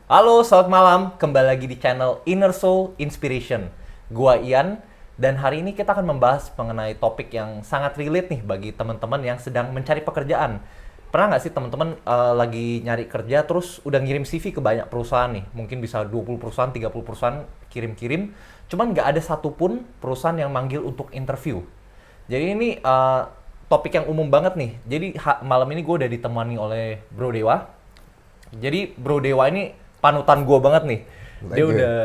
Halo, selamat malam. Kembali lagi di channel Inner Soul Inspiration. Gua Ian, dan hari ini kita akan membahas mengenai topik yang sangat relate nih bagi teman-teman yang sedang mencari pekerjaan. Pernah nggak sih teman-teman lagi nyari kerja terus udah ngirim CV ke banyak perusahaan nih? Mungkin bisa 20 perusahaan, 30 perusahaan kirim-kirim. Cuman nggak ada satupun perusahaan yang manggil untuk interview. Jadi ini topik yang umum banget nih. Jadi malam ini gue udah ditemani oleh Bro Dewa. Jadi Bro Dewa ini panutan gue banget nih. Dia Thank you. udah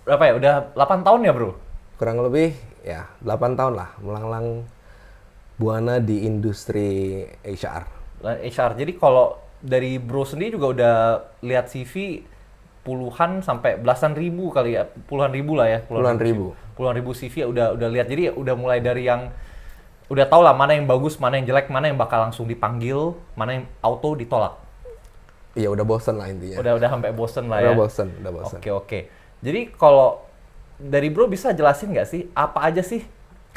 berapa ya? Udah 8 tahun ya, Bro? Kurang lebih ya 8 tahun lah melanglang buana di industri HR. HR. Jadi kalau dari Bro sendiri juga udah lihat CV puluhan sampai belasan ribu kali ya, puluhan ribu lah ya, Puluhan ribu. puluhan ribu CV udah lihat. Jadi udah mulai dari yang udah tau lah mana yang bagus, mana yang jelek, mana yang bakal langsung dipanggil, mana yang auto ditolak. Iya udah bosen lah intinya. Udah sampai bosen lah ya. Udah bosen. Oke. Jadi kalau dari Bro bisa jelasin nggak sih apa aja sih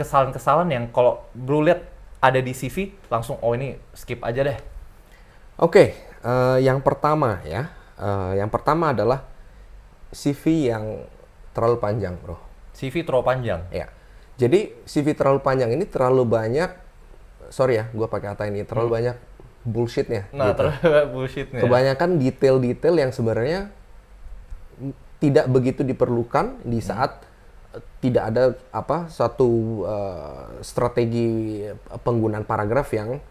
kesalahan-kesalahan yang kalau Bro lihat ada di CV langsung oh ini skip aja deh. Oke, yang pertama ya, yang pertama adalah CV yang terlalu panjang, bro. CV terlalu panjang. Ya, jadi CV terlalu panjang ini terlalu banyak, sorry ya, gue pakai kata ini terlalu banyak bullshitnya. Nah, gitu. terlalu bullshitnya. Kebanyakan detail-detail yang sebenarnya tidak begitu diperlukan di saat tidak ada suatu strategi penggunaan paragraf yang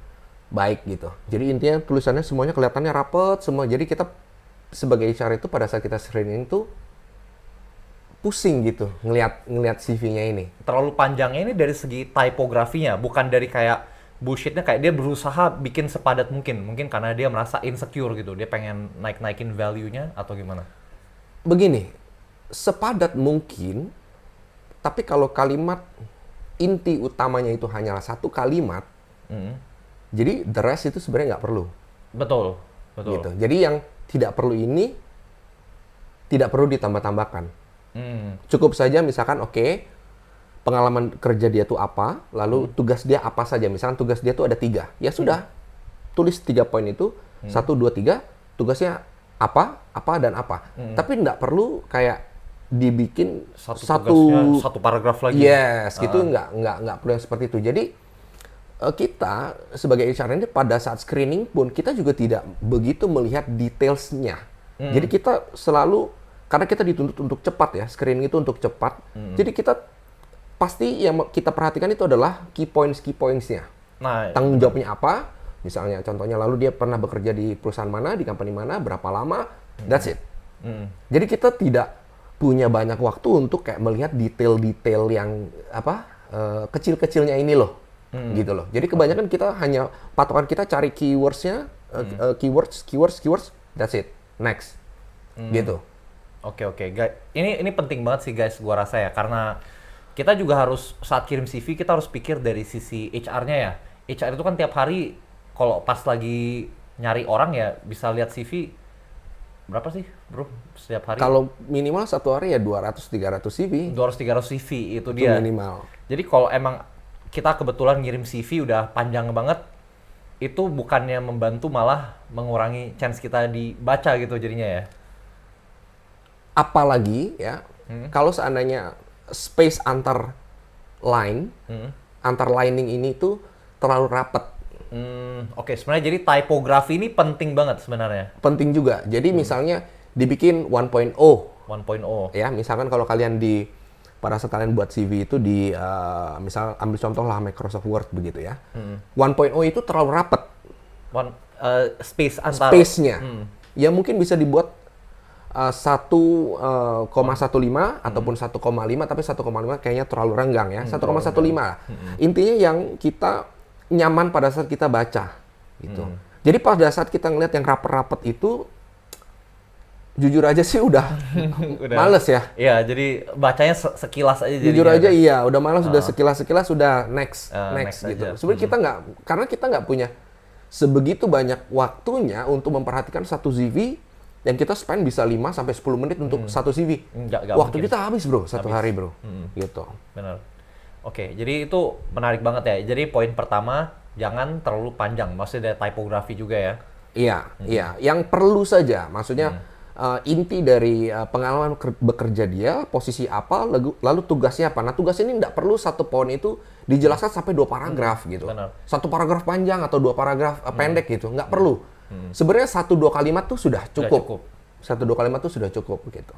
baik gitu. Jadi intinya tulisannya semuanya kelihatannya rapet semua. Jadi kita sebagai HR itu pada saat kita screening tuh pusing gitu ngelihat CV-nya ini. Terlalu panjangnya ini dari segi typografinya, bukan dari kayak bullshitnya kayak dia berusaha bikin sepadat mungkin. Mungkin karena dia merasa insecure gitu. Dia pengen naik-naikin value-nya atau gimana? Begini, sepadat mungkin, tapi kalau kalimat inti utamanya itu hanyalah satu kalimat, jadi the rest itu sebenarnya nggak perlu. Betul. Gitu. Jadi yang tidak perlu ini tidak perlu ditambah-tambahkan. Cukup saja misalkan pengalaman kerja dia tuh apa, lalu tugas dia apa saja. Misalkan tugas dia tuh ada 3, ya sudah tulis 3 poin itu, 1, 2, 3, tugasnya apa dan apa. Tapi nggak perlu kayak dibikin satu paragraf lagi. Yes, gitu nggak perlu yang seperti itu. Jadi kita sebagai HR ini pada saat screening pun kita juga tidak begitu melihat detailsnya. Jadi kita selalu, karena kita dituntut untuk cepat ya, screening itu untuk cepat. Jadi kita pasti yang kita perhatikan itu adalah key points-nya. Nah, Tanggung jawabnya apa? Misalnya contohnya lalu dia pernah bekerja di perusahaan mana, di company mana, berapa lama, that's it. Jadi kita tidak punya banyak waktu untuk kayak melihat detail-detail yang kecil-kecilnya ini loh. Gitu loh. Jadi kebanyakan kita hanya patokan kita cari keywords-nya, keywords, that's it. Next. Gitu. Oke. Guys, ini penting banget sih guys, gua rasa ya, karena kita juga harus saat kirim CV kita harus pikir dari sisi HR-nya ya. HR itu kan tiap hari kalau pas lagi nyari orang ya bisa lihat CV berapa sih, Bro? Setiap hari. Kalau minimal satu hari ya 200-300 CV. 200-300 CV itu Itu dia. minimal. Jadi kalau emang kita kebetulan ngirim CV udah panjang banget, itu bukannya membantu malah mengurangi chance kita dibaca gitu jadinya ya. Apalagi ya, kalau seandainya space antar line, antar lining ini tuh terlalu rapat. Oke, sebenarnya jadi typografi ini penting banget sebenarnya. Penting juga. Jadi misalnya dibikin 1.0. 1.0. Ya, misalkan kalau kalian pada saat kalian buat CV itu misal ambil contoh lah Microsoft Word begitu ya. 1.0 itu terlalu rapat. Space antar Space-nya. Ya mungkin bisa dibuat 1,15 ataupun 1,5, tapi 1,5 kayaknya terlalu renggang ya. 1,15. Intinya yang kita nyaman pada saat kita baca gitu. Jadi pada saat kita ngeliat yang rapet-rapet itu jujur aja sih udah males ya. Iya, jadi bacanya sekilas aja Jujur jadinya. aja iya, udah males, udah sekilas sudah next next gitu. aja. Sebenarnya karena kita nggak punya sebegitu banyak waktunya untuk memperhatikan satu CV yang kita spend bisa 5 sampai 10 menit untuk satu CV. Nggak Waktu mungkin. kita habis, bro, satu hari, bro. Gitu. Benar. Oke, jadi itu menarik banget ya. Jadi poin pertama, jangan terlalu panjang. Maksudnya ada typografi juga ya. Iya, iya. Yang perlu saja, maksudnya inti dari pengalaman bekerja dia, posisi apa, lalu tugasnya apa. Nah, tugas ini nggak perlu satu poin itu dijelaskan sampai 2 paragraf gitu. Benar. 1 paragraf panjang atau 2 paragraf pendek gitu, nggak perlu. Sebenarnya 1-2 kalimat tuh sudah cukup. 1-2 kalimat tuh sudah cukup gitu.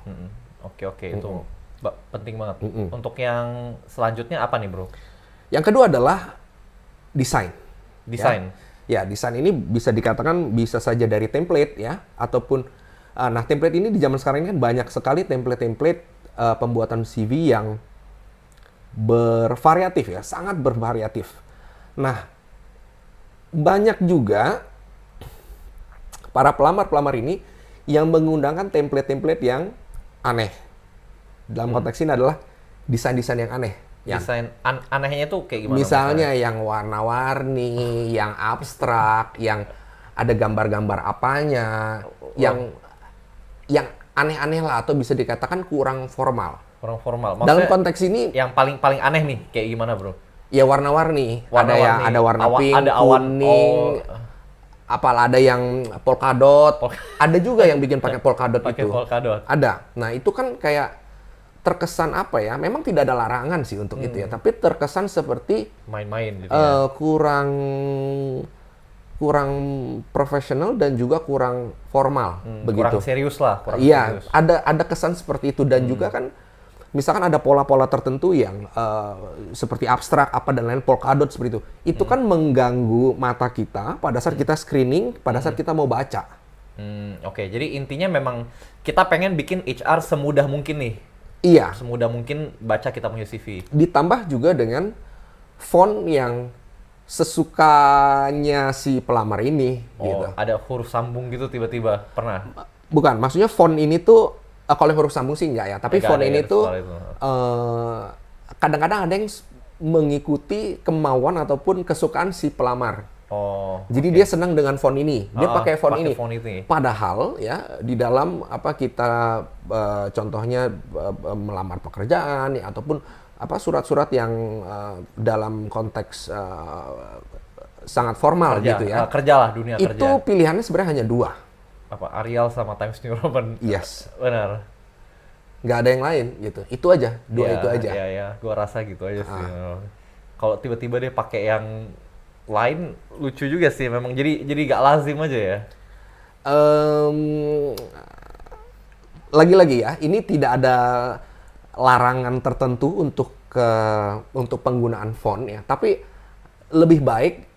Oke, itu penting banget. Untuk yang selanjutnya apa nih, Bro? Yang kedua adalah desain. Desain. Ya, desain ini bisa dikatakan bisa saja dari template ya, ataupun nah template ini di zaman sekarang ini kan banyak sekali template-template pembuatan CV yang bervariatif ya, sangat bervariatif. Nah, banyak juga para pelamar-pelamar ini yang menggunakan template-template yang aneh. Dalam konteks ini adalah desain-desain yang aneh. Desain anehnya tuh kayak gimana? Misalnya yang warna-warni, yang abstrak, yang ada gambar-gambar apanya, yang aneh-aneh lah, atau bisa dikatakan kurang formal. Kurang formal. Dalam konteks ini, yang paling aneh nih kayak gimana, Bro? ya warna-warni. Ada warna pink, ada awan, kuning, apalah ada yang polkadot. Ada juga yang bikin pakai polkadot itu. Pakai polkadot. Ada. Nah, itu kan kayak terkesan apa ya? Memang tidak ada larangan sih untuk itu ya, tapi terkesan seperti main-main gitu ya. kurang profesional dan juga kurang formal begitu. Kurang serius lah, Iya, serius. ada kesan seperti itu dan juga kan misalkan ada pola-pola tertentu yang seperti abstrak apa dan lain polkadot seperti itu. Itu kan mengganggu mata kita pada saat kita screening, pada saat kita mau baca. Oke, jadi intinya memang kita pengen bikin HR semudah mungkin nih. Iya. Semudah mungkin baca kita punya CV. Ditambah juga dengan font yang sesukanya si pelamar ini. Gitu. Ada huruf sambung gitu tiba-tiba, pernah? Bukan, maksudnya font ini tuh, kalau huruf sambung sih enggak ya, tapi Nggak font ada ini ya, tuh soal itu. kadang-kadang ada yang mengikuti kemauan ataupun kesukaan si pelamar. Jadi dia senang dengan font ini, dia pakai font ini. Padahal ya di dalam apa kita contohnya melamar pekerjaan ya, ataupun apa surat-surat yang dalam konteks sangat formal gitu ya. Kerja lah, dunia kerja. Itu pilihannya sebenarnya hanya 2. Apa Arial sama Times New Roman? Yes. Benar. Nggak ada yang lain gitu. Itu aja, 2 itu aja. Iya, gua rasa gitu aja sih. Kalau tiba-tiba dia pakai yang lain lucu juga sih, memang jadi nggak lazim aja ya. Lagi-lagi ya, ini tidak ada larangan tertentu untuk penggunaan font ya, tapi lebih baik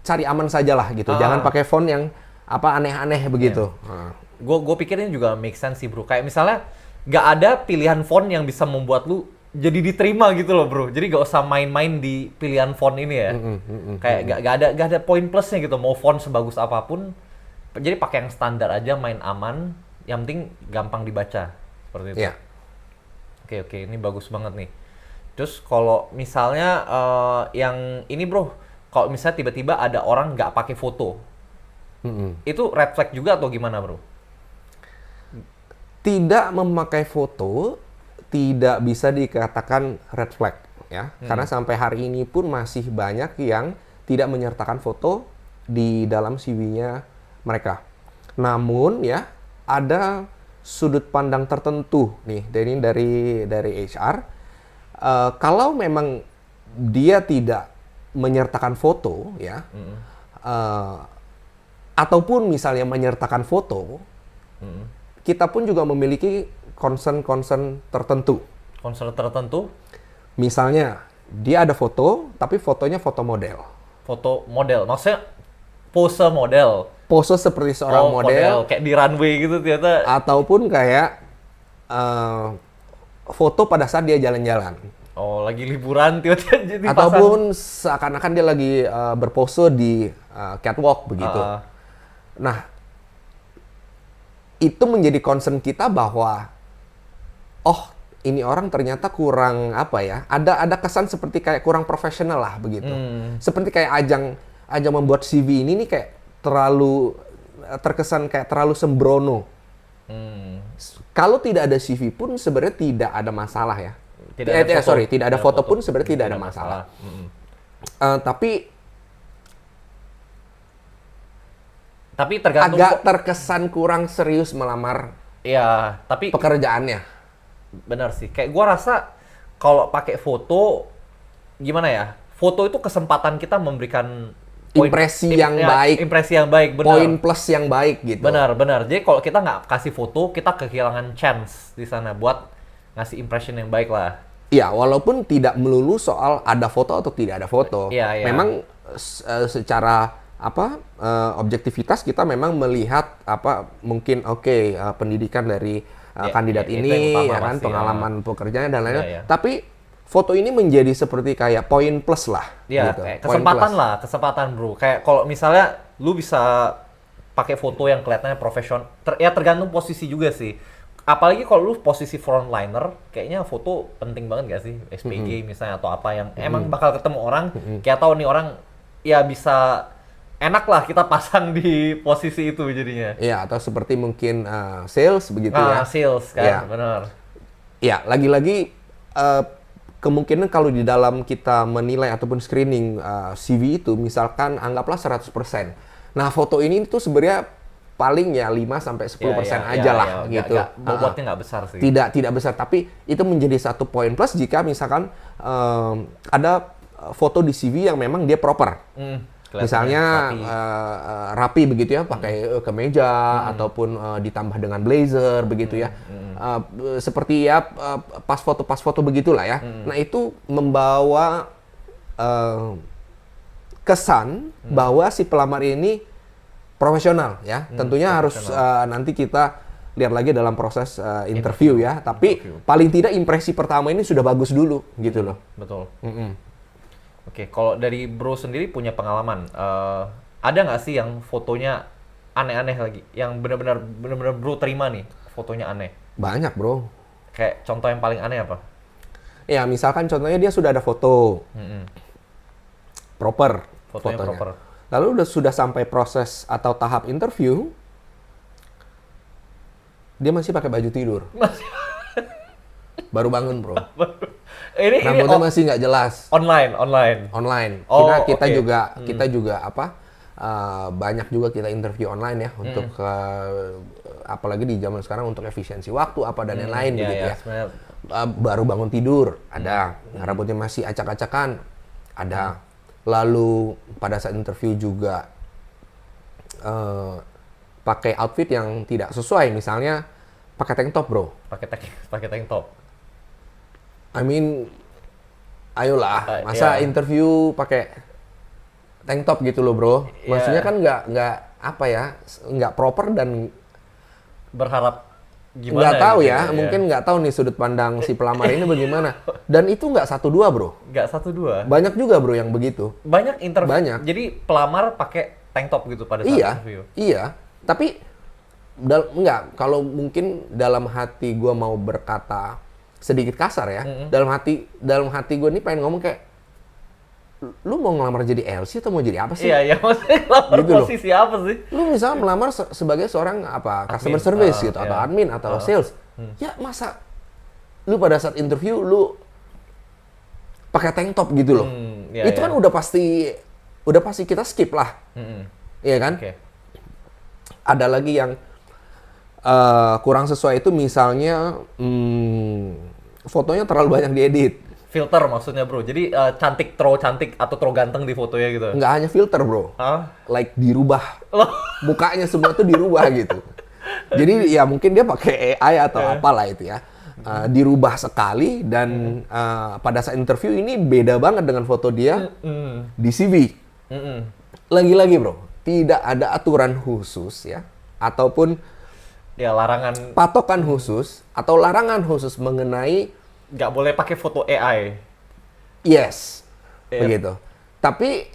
cari aman sajalah gitu. Jangan pakai font yang apa aneh-aneh begitu. Gue pikirin juga make sense sih, Bro. Kayak misalnya nggak ada pilihan font yang bisa membuat lu jadi diterima gitu loh, Bro. Jadi nggak usah main-main di pilihan font ini ya. Kayak nggak ada poin plusnya gitu. Mau font sebagus apapun, jadi pakai yang standar aja, main aman. Yang penting gampang dibaca seperti itu. Yeah. Oke, ini bagus banget nih. Terus kalau misalnya yang ini, Bro, kalau misalnya tiba-tiba ada orang nggak pakai foto, itu red flag juga atau gimana, Bro? Tidak memakai foto tidak bisa dikatakan red flag ya, karena sampai hari ini pun masih banyak yang tidak menyertakan foto di dalam CV-nya mereka. Namun ya ada sudut pandang tertentu nih dari HR. Kalau memang dia tidak menyertakan foto ya, ataupun misalnya menyertakan foto, kita pun juga memiliki concern tertentu. Concern tertentu? Misalnya, dia ada foto, tapi fotonya foto model. Foto model? Maksudnya pose model? Pose seperti seorang model. Kayak di runway gitu ternyata. Ataupun kayak foto pada saat dia jalan-jalan. Lagi liburan tiba-tiba jadi ataupun seakan-akan dia lagi berpose di catwalk begitu. Nah, itu menjadi concern kita bahwa ini orang ternyata kurang apa ya? Ada kesan seperti kayak kurang profesional lah begitu. Seperti kayak ajang membuat CV ini nih kayak terlalu terkesan kayak terlalu sembrono. Kalau tidak ada CV pun sebenarnya tidak ada masalah ya. Tidak ada foto pun sebenarnya tidak ada masalah. Tapi Tapi tergantung agak terkesan kurang serius melamar ya, tapi pekerjaannya. benar sih. Kayak gua rasa kalau pakai foto gimana ya? Foto itu kesempatan kita memberikan Impresi yang baik. Impresi yang baik, benar. Poin plus yang baik gitu. Benar. Jadi kalau kita nggak kasih foto, kita kehilangan chance di sana buat ngasih impression yang baik lah. Iya, walaupun tidak melulu soal ada foto atau tidak ada foto. Iya. Memang secara objektivitas kita memang melihat mungkin pendidikan dari kandidat itu ini yang utama ya kan, pasti, pengalaman pekerjaannya dan lain-lain. Iya. Tapi foto ini menjadi seperti kayak poin plus lah. Iya, gitu. kayak Poin kesempatan plus. lah, kesempatan bro. Kayak kalau misalnya lu bisa pakai foto yang kelihatannya profesional, tergantung posisi juga sih. Apalagi kalau lu posisi frontliner, kayaknya foto penting banget gak sih? SPG misalnya atau apa yang emang bakal ketemu orang, kayak tahu nih orang ya bisa enak lah kita pasang di posisi itu jadinya. Iya, atau seperti mungkin sales begitu ya. Sales kan, Iya. benar. Ya, lagi-lagi kemungkinan kalau di dalam kita menilai ataupun screening CV itu, misalkan anggaplah 100%. Nah, foto ini tuh sebenarnya paling ya 5-10% aja lah gitu. Bobotnya nggak besar sih. Tidak besar, tapi itu menjadi satu poin plus jika misalkan ada foto di CV yang memang dia proper. Misalnya rapi begitu ya, pakai kemeja ataupun ditambah dengan blazer begitu ya. Seperti ya pas foto begitulah ya. Nah, itu membawa kesan bahwa si pelamar ini profesional ya. Tentunya harus nanti kita lihat lagi dalam proses interview ya. Tapi paling tidak impresi pertama ini sudah bagus dulu gitu loh. Betul. Oke, kalau dari bro sendiri punya pengalaman, ada nggak sih yang fotonya aneh-aneh lagi, yang benar-benar bro terima nih fotonya aneh? Banyak bro. Kayak contoh yang paling aneh apa? Ya misalkan contohnya dia sudah ada foto proper Fotonya proper. Lalu sudah sampai proses atau tahap interview, dia masih pakai baju tidur. Baru bangun bro. Rambutnya masih nggak jelas. Online. Oh, Kita oke. juga banyak juga kita interview online ya untuk apalagi di zaman sekarang untuk efisiensi waktu dan lain-lain begitu ya. Sebenarnya Baru bangun tidur ada, rambutnya masih acak-acakan ada. Lalu pada saat interview juga pakai outfit yang tidak sesuai, misalnya pakai tank top bro. pakai tank top. I mean, ayolah, masa iya. interview pakai tank top gitu loh bro. Maksudnya kan nggak proper dan Berharap gimana? nggak tahu gitu ya, mungkin nggak tahu nih sudut pandang si pelamar ini bagaimana. Dan itu nggak 1-2 bro, Nggak 1-2. banyak juga bro yang begitu. Banyak interview. Banyak. Jadi pelamar pakai tank top gitu pada saat interview. Iya. Tapi nggak, kalau mungkin dalam hati gue mau berkata sedikit kasar ya, dalam hati gue nih pengen ngomong kayak, lu mau ngelamar jadi LC atau mau jadi apa sih? Iya, maksudnya ngelamar Gitu loh. posisi apa sih? Lu misalnya melamar sebagai seorang customer service gitu, atau iya. admin atau sales. Ya masa lu pada saat interview lu pakai tank top gitu loh. Iya, Itu iya. kan udah pasti kita skip lah. Iya kan? Oke. Ada lagi yang kurang sesuai itu misalnya fotonya terlalu banyak diedit. Filter maksudnya bro. Jadi terlalu cantik atau terlalu ganteng di fotonya gitu. Nggak hanya filter bro, Hah? like dirubah. Loh. Mukanya semua tuh dirubah gitu. Jadi ya mungkin dia pakai AI atau apalah itu ya. Dirubah sekali dan pada saat interview ini beda banget dengan foto dia di CV. Lagi-lagi bro, tidak ada aturan khusus ya, ataupun Ya larangan, patokan khusus atau larangan khusus mengenai nggak boleh pakai foto AI. yes, Iya. begitu. Tapi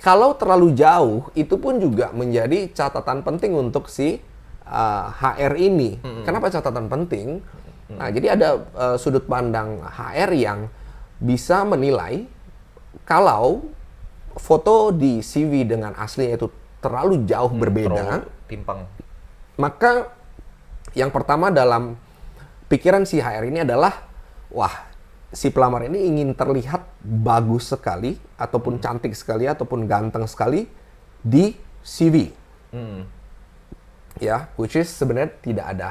kalau terlalu jauh, itu pun juga menjadi catatan penting untuk si HR ini. Kenapa catatan penting? Nah, jadi ada sudut pandang HR yang bisa menilai kalau foto di CV dengan aslinya itu terlalu jauh berbeda, Terlalu timpang. maka yang pertama dalam pikiran si HR ini adalah, wah, si pelamar ini ingin terlihat bagus sekali, ataupun cantik sekali, ataupun ganteng sekali di CV. Ya, which is sebenarnya tidak ada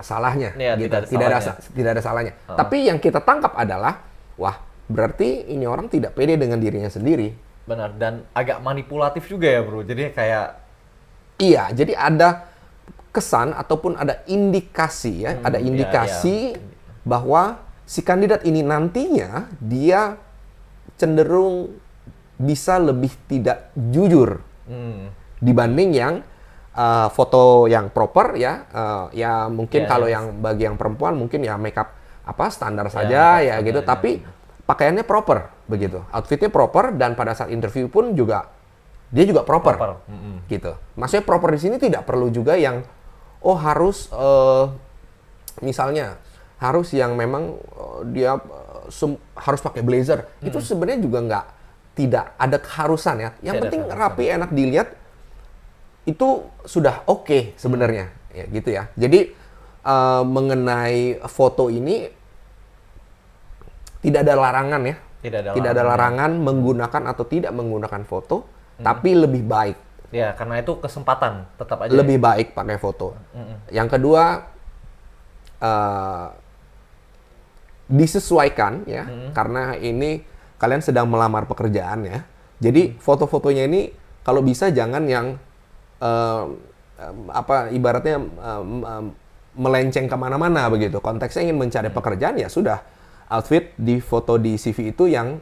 salahnya, Ya, gitu. tidak ada salahnya. Tidak ada salahnya. Tapi yang kita tangkap adalah, wah, berarti ini orang tidak pede dengan dirinya sendiri. Benar, dan agak manipulatif juga ya bro, jadi kayak Iya, jadi ada kesan ataupun ada indikasi ya, ada indikasi bahwa si kandidat ini nantinya dia cenderung bisa lebih tidak jujur dibanding yang foto yang proper ya, ya mungkin kalau yang bagi yang perempuan mungkin ya makeup apa standar saja ya gitu, tapi pakaiannya proper begitu, outfitnya proper dan pada saat interview pun juga dia juga proper. Gitu. Maksudnya proper di sini tidak perlu juga yang harus misalnya harus yang memang dia harus pakai blazer. Itu sebenarnya juga tidak ada keharusan ya. Yang penting rapi, enak dilihat, itu sudah oke sebenarnya. Ya gitu ya. Jadi mengenai foto ini tidak ada larangan ya. Tidak ada larangan menggunakan atau tidak menggunakan foto, tapi lebih baik. Ya, karena itu kesempatan tetap aja. Lebih baik pakai foto. Yang kedua, disesuaikan ya, karena ini kalian sedang melamar pekerjaan ya. Jadi foto-fotonya ini kalau bisa jangan yang ibaratnya melenceng kemana-mana begitu. Konteksnya ingin mencari pekerjaan ya sudah, outfit di foto di CV itu yang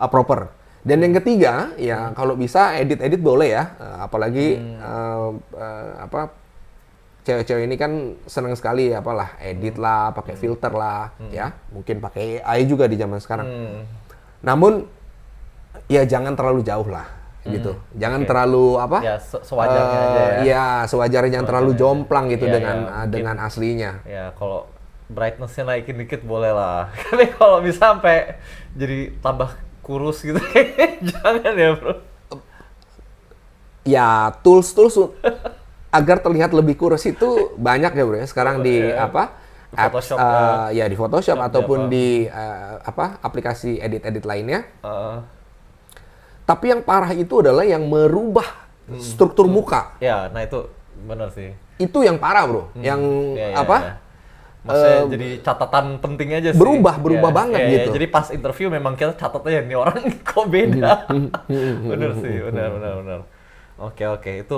proper. Dan yang ketiga, ya kalau bisa edit-edit boleh ya, apalagi cewek-cewek ini kan senang sekali edit lah, pakai filter lah, ya mungkin pakai AI juga di zaman sekarang. Namun ya jangan terlalu jauh lah, gitu. Jangan terlalu Ya sewajarnya aja ya. Ya sewajarnya, jangan terlalu jomplang gitu dengan aslinya. Ya kalau brightness-nya naikin dikit boleh lah. Tapi kalau bisa sampai jadi tambah kurus gitu, jangan ya bro. Ya tools agar terlihat lebih kurus itu banyak ya bro ya. Sekarang di Photoshop ya di Photoshop ataupun di aplikasi edit lainnya. Tapi yang parah itu adalah yang merubah struktur muka. Ya, nah itu benar sih. Itu yang parah bro. Yang maksudnya jadi catatan penting aja sih. Berubah banget gitu. Jadi pas interview memang kita catatnya nih orang kok beda. Bener sih, benar. Oke, itu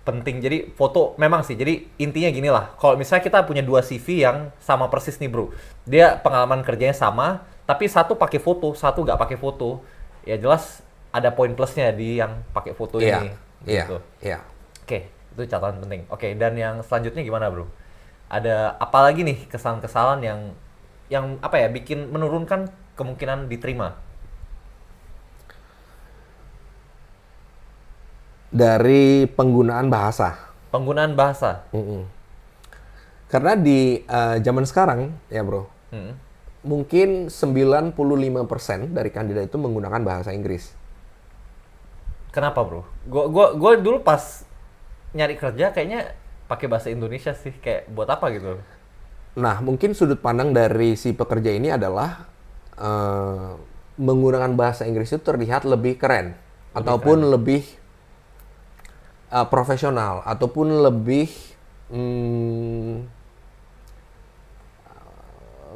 penting. Jadi foto memang sih. Jadi intinya gini lah. Kalau misalnya kita punya 2 CV yang sama persis nih bro. Dia pengalaman kerjanya sama, tapi satu pakai foto, satu nggak pakai foto. Ya jelas ada poin plusnya di yang pakai foto ini. Gitu. Iya. Oke, itu catatan penting. Oke, dan yang selanjutnya gimana bro? Ada apa lagi nih kesalahan-kesalahan yang bikin menurunkan kemungkinan diterima? Dari penggunaan bahasa. Penggunaan bahasa. Karena di zaman sekarang ya bro, mungkin 95% dari kandidat itu menggunakan bahasa Inggris. Kenapa bro? Gue dulu pas nyari kerja kayaknya pakai bahasa Indonesia sih, kayak buat apa gitu? Nah, mungkin sudut pandang dari si pekerja ini adalah menggunakan bahasa Inggris itu terlihat lebih keren, ataupun lebih profesional, ataupun lebih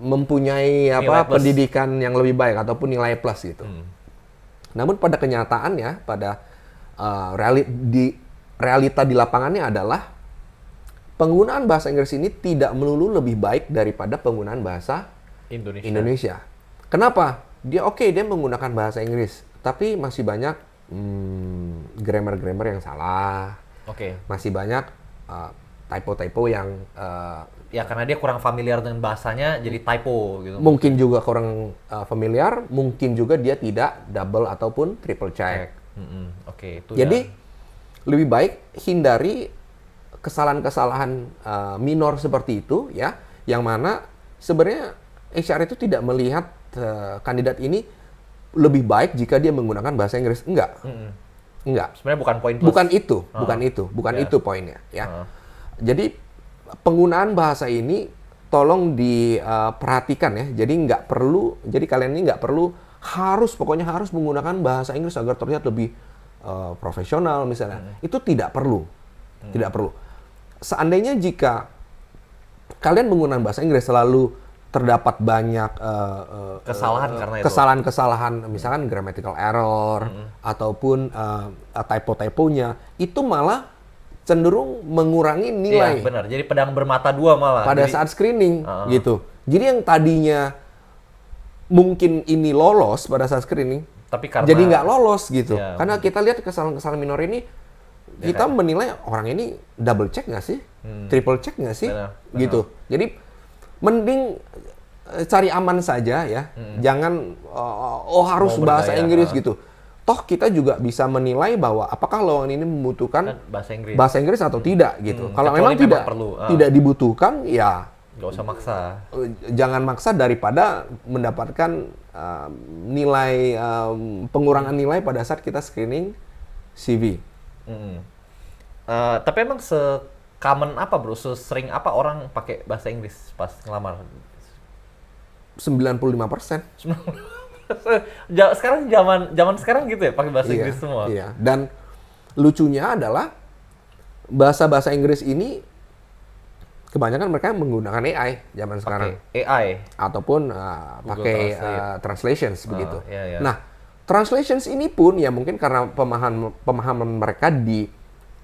mempunyai pendidikan yang lebih baik ataupun nilai plus gitu. Namun pada kenyataannya, pada realita di lapangannya adalah penggunaan bahasa Inggris ini tidak melulu lebih baik daripada penggunaan bahasa Indonesia. Kenapa? Dia menggunakan bahasa Inggris, tapi masih banyak grammar-grammar yang salah. Masih banyak typo-typo yang ya karena dia kurang familiar dengan bahasanya jadi typo gitu. Mungkin juga kurang familiar, mungkin juga dia tidak double ataupun triple check. Jadi lebih baik hindari kesalahan-kesalahan minor seperti itu ya, yang mana sebenarnya HR itu tidak melihat kandidat ini lebih baik jika dia menggunakan bahasa Inggris. Enggak. Sebenarnya bukan poin plus. Bukan itu poinnya ya. Jadi penggunaan bahasa ini tolong diperhatikan ya. Jadi kalian ini nggak perlu pokoknya harus menggunakan bahasa Inggris agar terlihat lebih profesional misalnya, itu tidak perlu. Tidak perlu. Seandainya jika kalian menggunakan bahasa Inggris selalu terdapat banyak kesalahan-kesalahan, misalkan grammatical error ataupun typo-typonya, itu malah cenderung mengurangi nilai. Iya, benar. Jadi pedang bermata dua malah. Pada saat screening, gitu. Jadi yang tadinya mungkin ini lolos pada saat screening, tapi karena jadi nggak lolos gitu. Ya, Karena kita lihat kesalahan-kesalahan minor ini, kita menilai orang ini double check nggak sih, triple check nggak sih, benar. gitu. Jadi mending cari aman saja ya, jangan harus bahasa Inggris gitu. Toh kita juga bisa menilai bahwa apakah lowongan ini membutuhkan bahasa Inggris atau tidak gitu. Kalau memang tidak dibutuhkan, ya nggak usah maksa. Jangan maksa daripada mendapatkan nilai pengurangan nilai pada saat kita screening CV. Tapi emang se-common apa bro? Sering apa orang pakai bahasa Inggris pas ngelamar? 95%. Sekarang zaman sekarang gitu ya, pakai bahasa Inggris semua. Iya. Dan lucunya adalah bahasa Inggris ini kebanyakan mereka menggunakan AI zaman sekarang. AI ataupun pakai translations begitu. Iya. Nah, translations ini pun ya mungkin karena pemahaman mereka di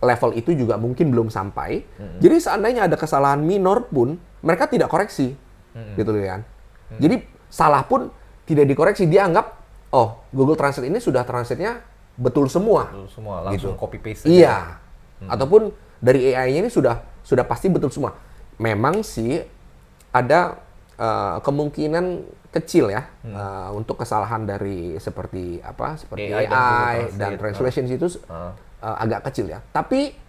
level itu juga mungkin belum sampai. Jadi seandainya ada kesalahan minor pun mereka tidak koreksi. Gitu loh kan. Jadi salah pun tidak dikoreksi, dia anggap oh, Google Translate ini sudah translate-nya betul semua. Betul semua, langsung copy paste. Iya. Ataupun dari AI-nya ini sudah pasti betul semua. Memang sih ada kemungkinan kecil ya untuk kesalahan dari seperti AI dan translation itu agak kecil ya. Tapi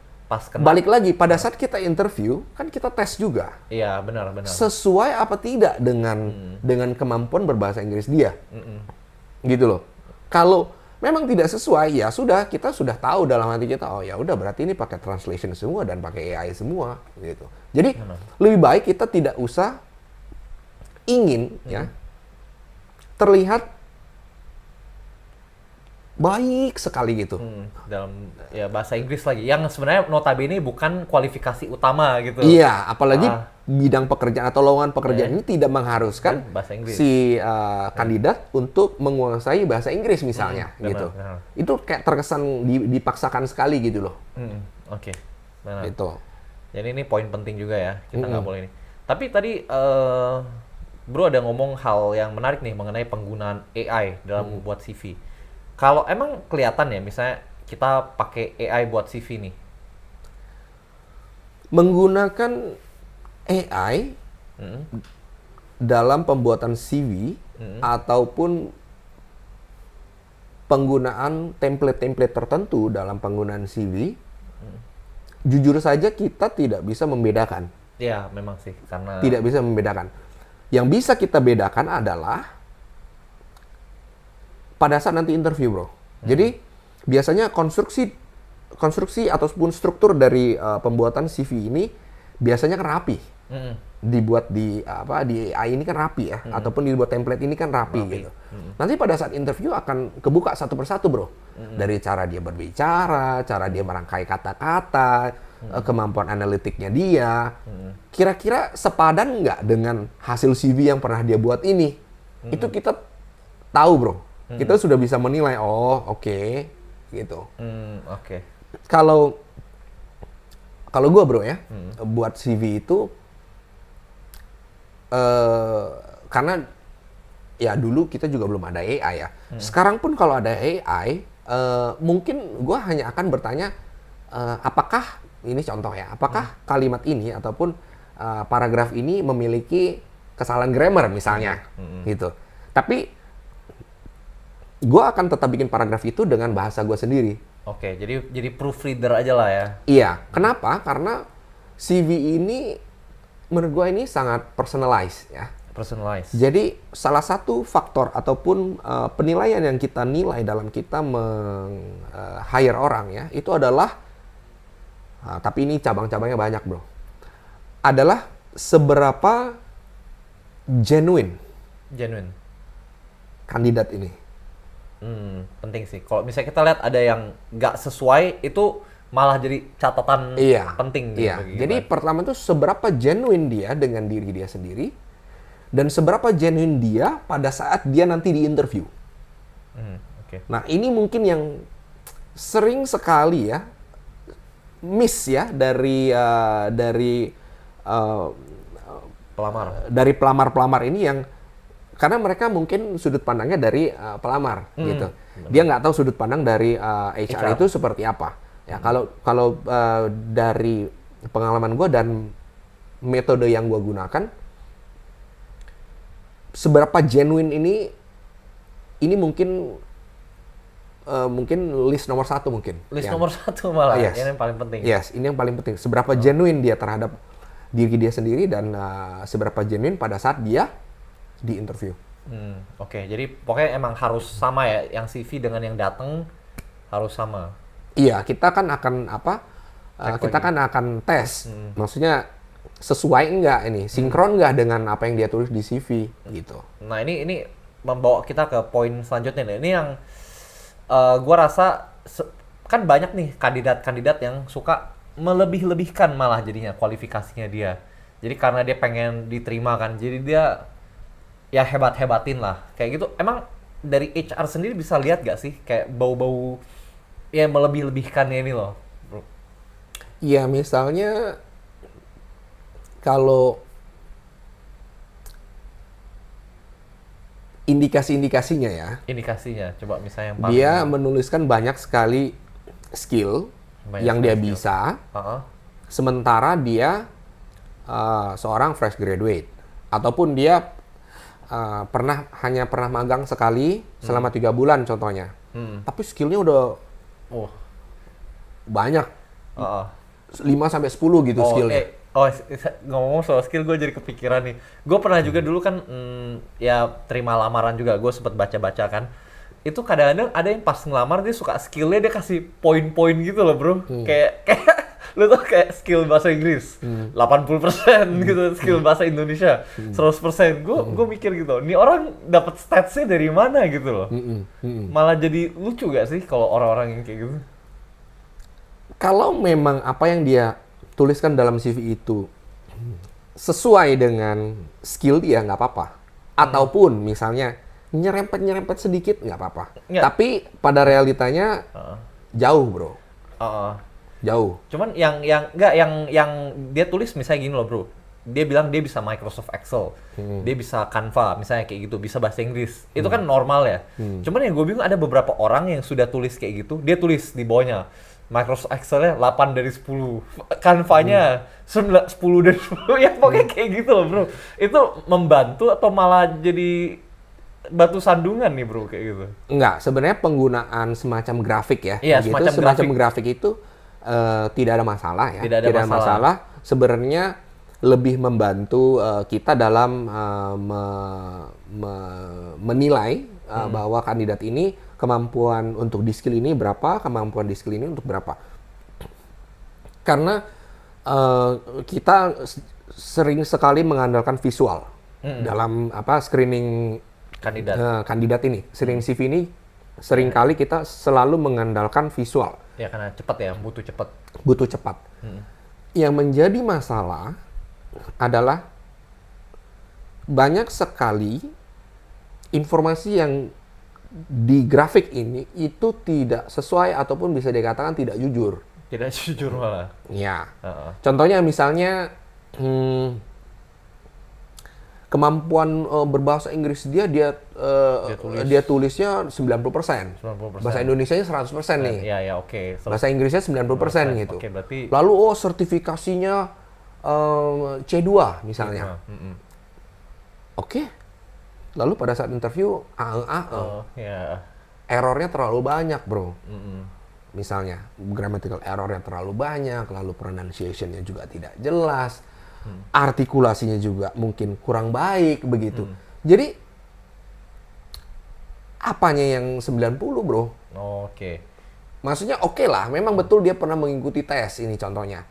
balik lagi pada saat kita interview kan kita tes juga. Iya, benar. Sesuai apa tidak dengan kemampuan berbahasa Inggris dia. Gitu loh. Kalau memang tidak sesuai, ya sudah, kita sudah tahu dalam hati kita, oh ya udah berarti ini pakai translation semua dan pakai AI semua gitu. Jadi lebih baik kita tidak usah ingin ya terlihat baik sekali gitu. Dalam ya bahasa Inggris lagi yang sebenarnya notabene bukan kualifikasi utama gitu. Iya, apalagi bidang pekerjaan atau lowongan pekerjaan ini tidak mengharuskan bahasa Inggris. si kandidat untuk menguasai bahasa Inggris misalnya gitu. Benar. Itu kayak terkesan dipaksakan sekali gitu loh. Oke. Benar. Gitu. Jadi ini poin penting juga ya, kita nggak boleh ini. Tapi tadi Bro ada ngomong hal yang menarik nih mengenai penggunaan AI dalam membuat CV. Kalau emang kelihatan ya, misalnya kita pakai AI buat CV nih. Menggunakan AI dalam pembuatan CV ataupun penggunaan template-template tertentu dalam penggunaan CV, jujur saja kita tidak bisa membedakan. Ya, memang sih, karena tidak bisa membedakan. Yang bisa kita bedakan adalah pada saat nanti interview, bro. Jadi biasanya konstruksi ataupun struktur dari pembuatan CV ini biasanya kan rapi. Dibuat di AI ini kan rapi ya, ataupun dibuat template ini kan rapi. Gitu. Nanti pada saat interview akan kebuka satu persatu, bro. Dari cara dia berbicara, cara dia merangkai kata-kata, kemampuan analitiknya dia. Kira-kira sepadan nggak dengan hasil CV yang pernah dia buat ini? Itu kita tahu, bro. Kita sudah bisa menilai, oh oke, gitu. Kalau gue, bro ya, buat CV itu karena ya dulu kita juga belum ada AI ya. Sekarang pun kalau ada AI, mungkin gue hanya akan bertanya, apakah ini contoh ya, apakah kalimat ini ataupun paragraf ini memiliki kesalahan grammar misalnya, gitu. Tapi gue akan tetap bikin paragraf itu dengan bahasa gue sendiri. Oke, jadi proofreader aja lah ya. Iya, kenapa? Karena CV ini menurut gue ini sangat personalized ya. Personalized. Jadi salah satu faktor ataupun penilaian yang kita nilai dalam kita hire orang ya, itu adalah, tapi ini cabang-cabangnya banyak, bro. Adalah seberapa genuine kandidat ini. Penting sih. Kalau misalnya kita lihat ada yang nggak sesuai, itu malah jadi catatan penting. Iya. Jadi pertama itu seberapa genuine dia dengan diri dia sendiri, dan seberapa genuine dia pada saat dia nanti di interview. Oke. Nah, ini mungkin yang sering sekali ya miss ya dari Pelamar. dari pelamar-pelamar ini, yang karena mereka mungkin sudut pandangnya dari pelamar gitu. Dia nggak tahu sudut pandang dari HR itu seperti apa. Ya, kalau dari pengalaman gue dan metode yang gue gunakan, seberapa genuine ini mungkin list nomor 1 mungkin. List nomor 1 malah, Yes. ini yang paling penting. Yes, ini yang paling penting. Seberapa genuine dia terhadap diri dia sendiri, dan seberapa genuine pada saat dia di interview. Oke, jadi pokoknya emang harus sama ya, yang CV dengan yang datang harus sama. Iya, kita kan akan kita lagi. kan akan tes. Maksudnya sesuai enggak ini, sinkron enggak dengan apa yang dia tulis di CV gitu. Nah, ini membawa kita ke poin selanjutnya nih. Ini yang gua rasa kan banyak nih kandidat-kandidat yang suka melebih-lebihkan malah jadinya kualifikasinya dia. Jadi karena dia pengen diterima kan, jadi dia ya hebat-hebatin lah. Kayak gitu. Emang dari HR sendiri bisa lihat gak sih kayak bau-bau ya melebih-lebihkannya ini loh, bro? Iya, misalnya kalau indikasi-indikasinya ya, Indikasinya, coba misalnya yang paling dia menuliskan banyak sekali skill Banyak yang sekali dia skill. bisa, Heeh. sementara dia seorang fresh graduate, ataupun dia hanya pernah magang sekali selama 3 bulan contohnya, tapi skillnya udah Oh. banyak, Heeh. 5-10 gitu skillnya. Ngomong soal skill, gue jadi kepikiran nih. Gue pernah juga dulu kan, ya terima lamaran juga. Gue sempet baca-baca kan. Itu kadang-kadang ada yang pas ngelamar dia suka skillnya dia kasih poin-poin gitu loh, bro. Kayak lu tau kayak skill bahasa Inggris 80% gitu, skill bahasa Indonesia 100%. Gue mikir gitu, nih orang dapat statsnya dari mana gitu loh. Malah jadi lucu gak sih kalau orang-orang yang kayak gitu? Kalau memang apa yang dia tuliskan dalam CV itu sesuai dengan skill dia, nggak apa-apa. Ataupun misalnya nyerempet sedikit, nggak apa-apa. Nggak. Tapi pada realitanya jauh, bro. Heeh. Jauh. Cuman yang dia tulis misalnya gini loh, bro. Dia bilang dia bisa Microsoft Excel, dia bisa Canva, misalnya kayak gitu, bisa bahasa Inggris. Itu kan normal ya. Cuman yang gue bingung ada beberapa orang yang sudah tulis kayak gitu, dia tulis di bawahnya Microsoft Excel-nya 8 dari 10, Canva-nya 10 dari 10, ya pokoknya kayak gitu loh, bro. Itu membantu atau malah jadi batu sandungan nih, bro, kayak gitu? Enggak, sebenarnya penggunaan semacam grafik ya. Iya, begitu, semacam grafik itu tidak ada masalah ya. Tidak ada masalah. Sebenarnya lebih membantu kita dalam menilai bahwa kandidat ini kemampuan untuk di skill ini berapa, kemampuan di skill ini untuk berapa. Karena kita sering sekali mengandalkan visual dalam screening kandidat ini. Screening CV ini sering kali kita selalu mengandalkan visual. Ya karena cepat ya, butuh cepat. Butuh cepat. Yang menjadi masalah adalah banyak sekali informasi yang di grafik ini itu tidak sesuai ataupun bisa dikatakan tidak jujur. Tidak jujur malah. Ya. Heeh. Contohnya misalnya kemampuan berbahasa Inggris dia tulisnya 90%. 90%. Bahasa Indonesianya 100% nih. Iya, oke. Bahasa Inggrisnya 90% gitu. Oke, berarti Lalu sertifikasinya C2 misalnya. Oke. Lalu pada saat interview ya. errornya terlalu banyak, bro. Misalnya grammatical errornya terlalu banyak, lalu pronunciation-nya juga tidak jelas, artikulasinya juga mungkin kurang baik begitu. Jadi apanya yang 90, bro? Oke. Maksudnya oke lah, memang betul dia pernah mengikuti tes ini contohnya.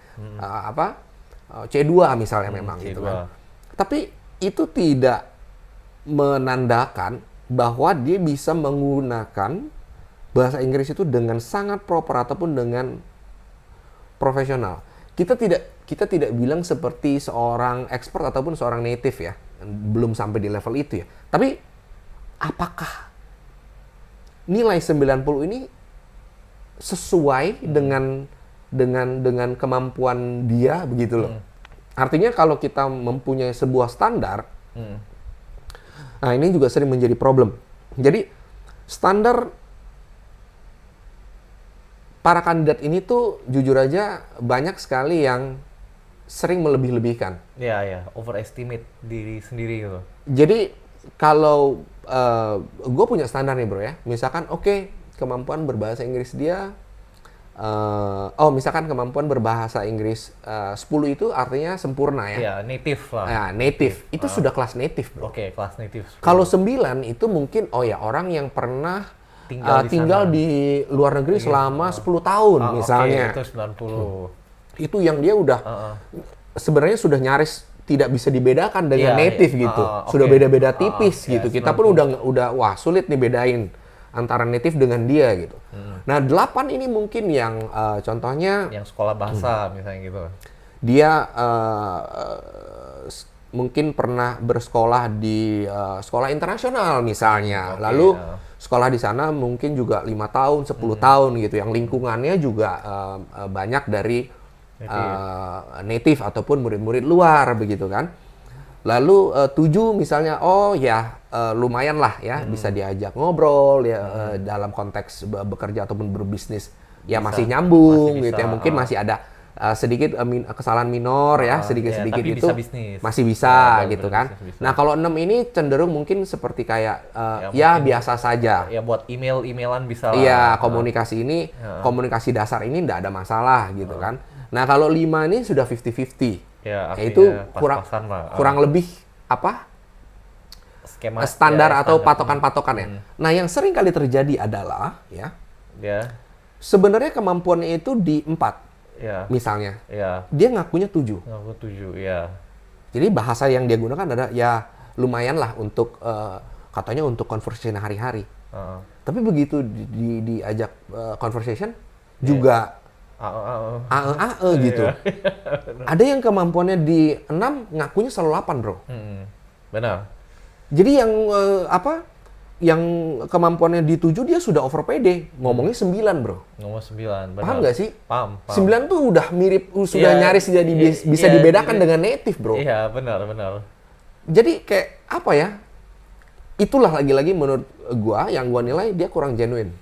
C2 misalnya memang C2. gitu kan. Tapi itu tidak menandakan bahwa dia bisa menggunakan bahasa Inggris itu dengan sangat proper ataupun dengan profesional. Kita tidak bilang seperti seorang expert ataupun seorang native ya, belum sampai di level itu ya. Tapi apakah nilai 90 ini sesuai dengan kemampuan dia begitu loh. Artinya kalau kita mempunyai sebuah standar, nah ini juga sering menjadi problem. Jadi standar para kandidat ini tuh jujur aja banyak sekali yang sering melebih-lebihkan. Ya, overestimate diri sendiri gitu. Jadi kalau gue punya standar nih bro ya, misalkan oke, kemampuan berbahasa Inggris dia, misalkan kemampuan berbahasa Inggris 10 itu artinya sempurna ya. Ya, native lah. Ya, native. Itu sudah kelas native bro. Oke, kelas native. Kalau 9 itu mungkin, orang yang pernah tinggal di luar negeri selama 10 tahun misalnya. Oke, itu 90. Itu yang dia udah sebenarnya sudah nyaris tidak bisa dibedakan dengan native gitu. Sudah beda-beda tipis gitu. Kita pun udah wah sulit nih bedain antara native dengan dia gitu. Nah, 8 ini mungkin yang contohnya yang sekolah bahasa misalnya gitu. Dia mungkin pernah bersekolah di sekolah internasional misalnya. Lalu sekolah di sana mungkin juga 5 tahun, 10 tahun gitu. Yang lingkungannya juga banyak dari native ataupun murid-murid luar begitu kan. Lalu 7 misalnya, lumayan lah ya, bisa diajak ngobrol ya dalam konteks bekerja ataupun berbisnis ya masih nyambung gitu ya. Mungkin masih ada sedikit kesalahan minor ya, sedikit-sedikit itu masih bisa gitu kan. Nah, kalau 6 ini cenderung mungkin seperti kayak biasa saja. Ya buat emailan bisa lah. Iya, komunikasi dasar ini enggak ada masalah gitu kan. Nah, kalau 5 ini sudah 50-50. Ya, itu kurang lebih skema standar atau patokan-patokan ya. Nah, yang sering kali terjadi adalah sebenarnya kemampuannya itu di 4. Misalnya. Dia ngakunya 7. Ngaku 7, ya. Jadi bahasa yang dia gunakan adalah ya lumayan lah untuk katanya untuk conversation hari-hari. Tapi begitu diajak conversation juga gitu. Ada yang kemampuannya di 6 ngakunya selalu 8, bro. Benar. Jadi yang yang kemampuannya di 7 dia sudah over PD, ngomongnya 9, bro. Ngomong 9, benar. Paham nggak sih? Paham. 9 tuh udah mirip, sudah nyaris jadi bisa dibedakan dengan native, bro. Iya, benar. Jadi kayak apa ya? Itulah lagi-lagi menurut yang gua nilai dia kurang genuine.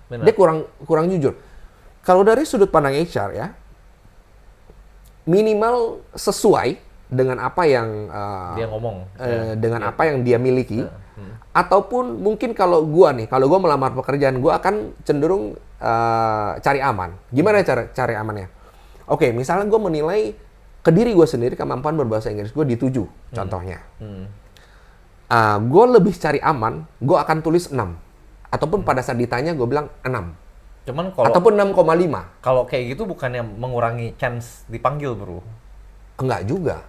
Benar. Dia kurang jujur. Kalau dari sudut pandang HR ya, minimal sesuai dengan apa yang dia ngomong, dengan apa yang dia miliki, ataupun mungkin kalau gua melamar pekerjaan, gua akan cenderung cari aman. Gimana cari amannya? Oke, misalnya gua menilai ke diri gua sendiri kemampuan berbahasa Inggris gua di 7, contohnya. Gua lebih cari aman, gua akan tulis 6. Ataupun pada saat ditanya gua bilang 6. Cuman kalau ataupun 6,5. Kalau kayak gitu bukannya mengurangi chance dipanggil, bro? Enggak juga.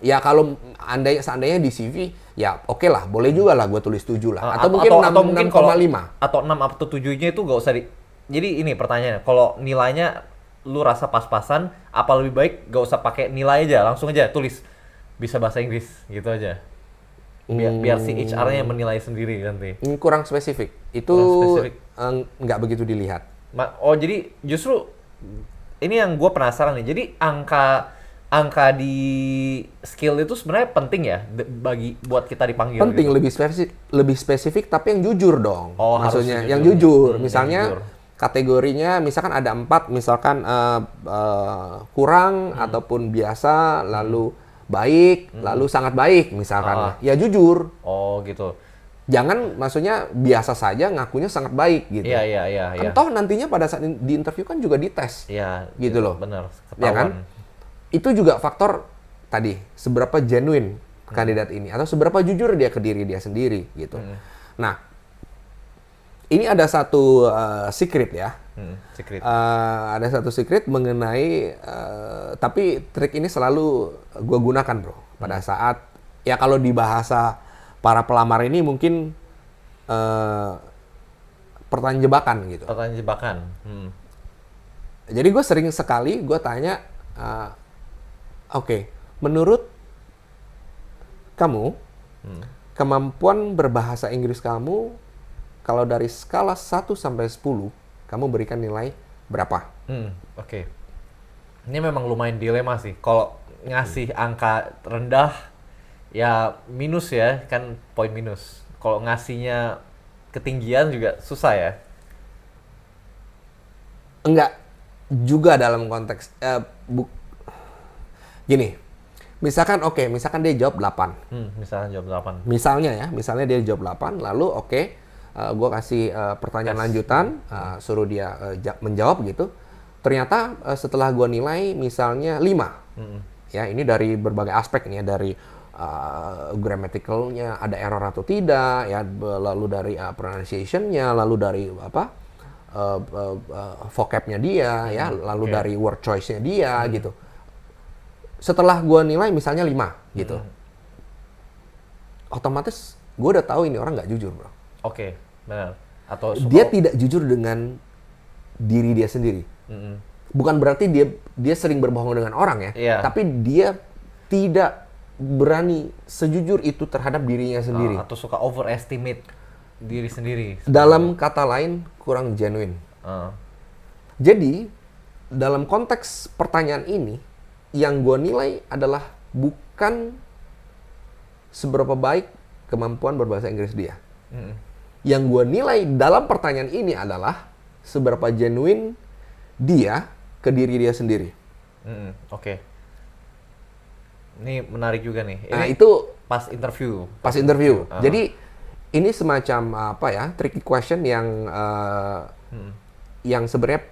Ya kalau seandainya di CV, ya oke lah, boleh juga lah gue tulis 7 lah. Atau mungkin 6,5. Atau 6 atau 7-nya itu nggak usah Jadi ini pertanyaannya, kalau nilainya lu rasa pas-pasan, apa lebih baik nggak usah pakai nilai aja, langsung aja tulis bisa bahasa Inggris gitu aja. Biar si HR-nya menilai sendiri nanti. Kurang spesifik. Itu nggak begitu dilihat. Jadi justru ini yang gue penasaran nih. Jadi angka di skill itu sebenarnya penting ya buat kita dipanggil. Penting gitu. lebih spesifik tapi yang jujur dong. Maksudnya yang jujur. Misalnya kategorinya misalkan ada 4, misalkan kurang ataupun biasa, lalu baik, lalu sangat baik misalkan. Ya jujur. Oh gitu. Jangan maksudnya biasa saja ngakunya sangat baik gitu. Iya. Kan toh nantinya pada saat di interview kan juga dites. Iya. Gitu loh. Benar. Ya kan? Itu juga faktor tadi, seberapa genuine kandidat ini atau seberapa jujur dia ke diri dia sendiri gitu. Nah, ini ada satu secret ya. Secret. Ada satu secret mengenai tapi trik ini selalu gue gunakan bro pada saat ya kalau di bahasa para pelamar ini mungkin pertanyaan jebakan gitu. Pertanyaan jebakan. Jadi gue sering sekali gue tanya, oke, menurut kamu kemampuan berbahasa Inggris kamu kalau dari skala 1 sampai 10 kamu berikan nilai berapa? Oke. Ini memang lumayan dilema sih. Kalau ngasih angka rendah, ya minus ya, kan poin minus. Kalau ngasihnya ketinggian juga susah ya. Enggak juga dalam konteks gini. Misalkan misalkan dia jawab 8. Misalnya jawab 8. Misalnya dia jawab 8, lalu gue kasih pertanyaan lanjutan, suruh dia menjawab gitu. Ternyata setelah gue nilai misalnya 5. Ya, ini dari berbagai aspek nih ya, dari grammaticalnya ada error atau tidak, ya, lalu dari pronunciation-nya, lalu dari vocabnya dia, ya, lalu dari word choice-nya dia gitu. Setelah gue nilai misalnya 5 gitu, otomatis gue udah tahu ini orang nggak jujur bro. Oke, benar. Atau Dia tidak jujur dengan diri dia sendiri. Bukan berarti dia sering berbohong dengan orang ya, tapi dia tidak berani sejujur itu terhadap dirinya sendiri. Atau suka overestimate diri sendiri. Dalam kata lain, kurang genuine. Jadi, dalam konteks pertanyaan ini, yang gue nilai adalah bukan seberapa baik kemampuan berbahasa Inggris dia. Yang gue nilai dalam pertanyaan ini adalah seberapa genuine dia ke diri dia sendiri. Oke. Ini menarik juga nih. Nah, Ini itu pas interview. Pas interview. Jadi ini semacam tricky question yang sebenarnya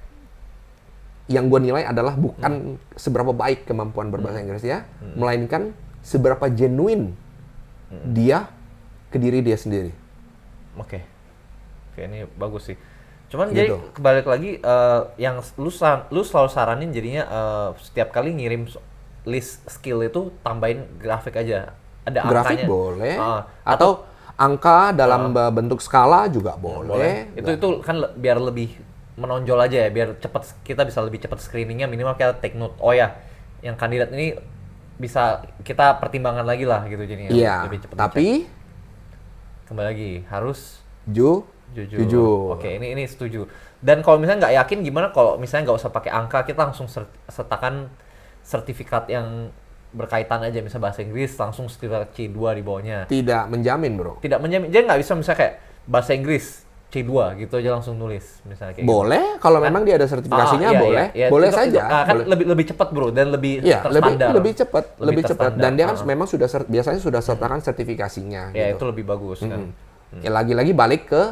yang gue nilai adalah bukan seberapa baik kemampuan berbahasa Inggris dia, melainkan seberapa genuine dia ke diri dia sendiri. Oke, ini bagus sih. Cuman Gitu. jadi kebalik lagi, yang lu selalu saranin jadinya setiap kali ngirim list skill itu tambahin grafik aja. Ada Grafik angkanya. boleh, atau angka dalam bentuk skala juga boleh. Itu kan biar lebih menonjol aja ya, biar kita bisa lebih cepat screeningnya, minimal kita take note. Oh ya, yang kandidat ini bisa kita pertimbangkan lagi lah gitu jadinya. Iya, lebih cepat. tapi kembali lagi harus jujur. Oke, ini setuju. Dan kalau misalnya nggak yakin gimana kalau misalnya nggak usah pakai angka, kita langsung sertakan sertifikat yang berkaitan aja, misalnya bahasa Inggris langsung sertifikat C2 di bawahnya. Tidak menjamin bro. Tidak menjamin, jadi nggak bisa misalnya kayak bahasa Inggris C2 gitu aja langsung nulis misalnya kayak boleh, gitu. kalau memang dia ada sertifikasinya iya, boleh, iya. boleh Itu, saja. kan boleh. lebih cepat bro, dan lebih Iya, terstandar. lebih cepat. Dan dia kan terstandar. memang biasanya sudah sertakan sertifikasinya. Ya gitu. itu lebih bagus kan. Ya lagi-lagi balik ke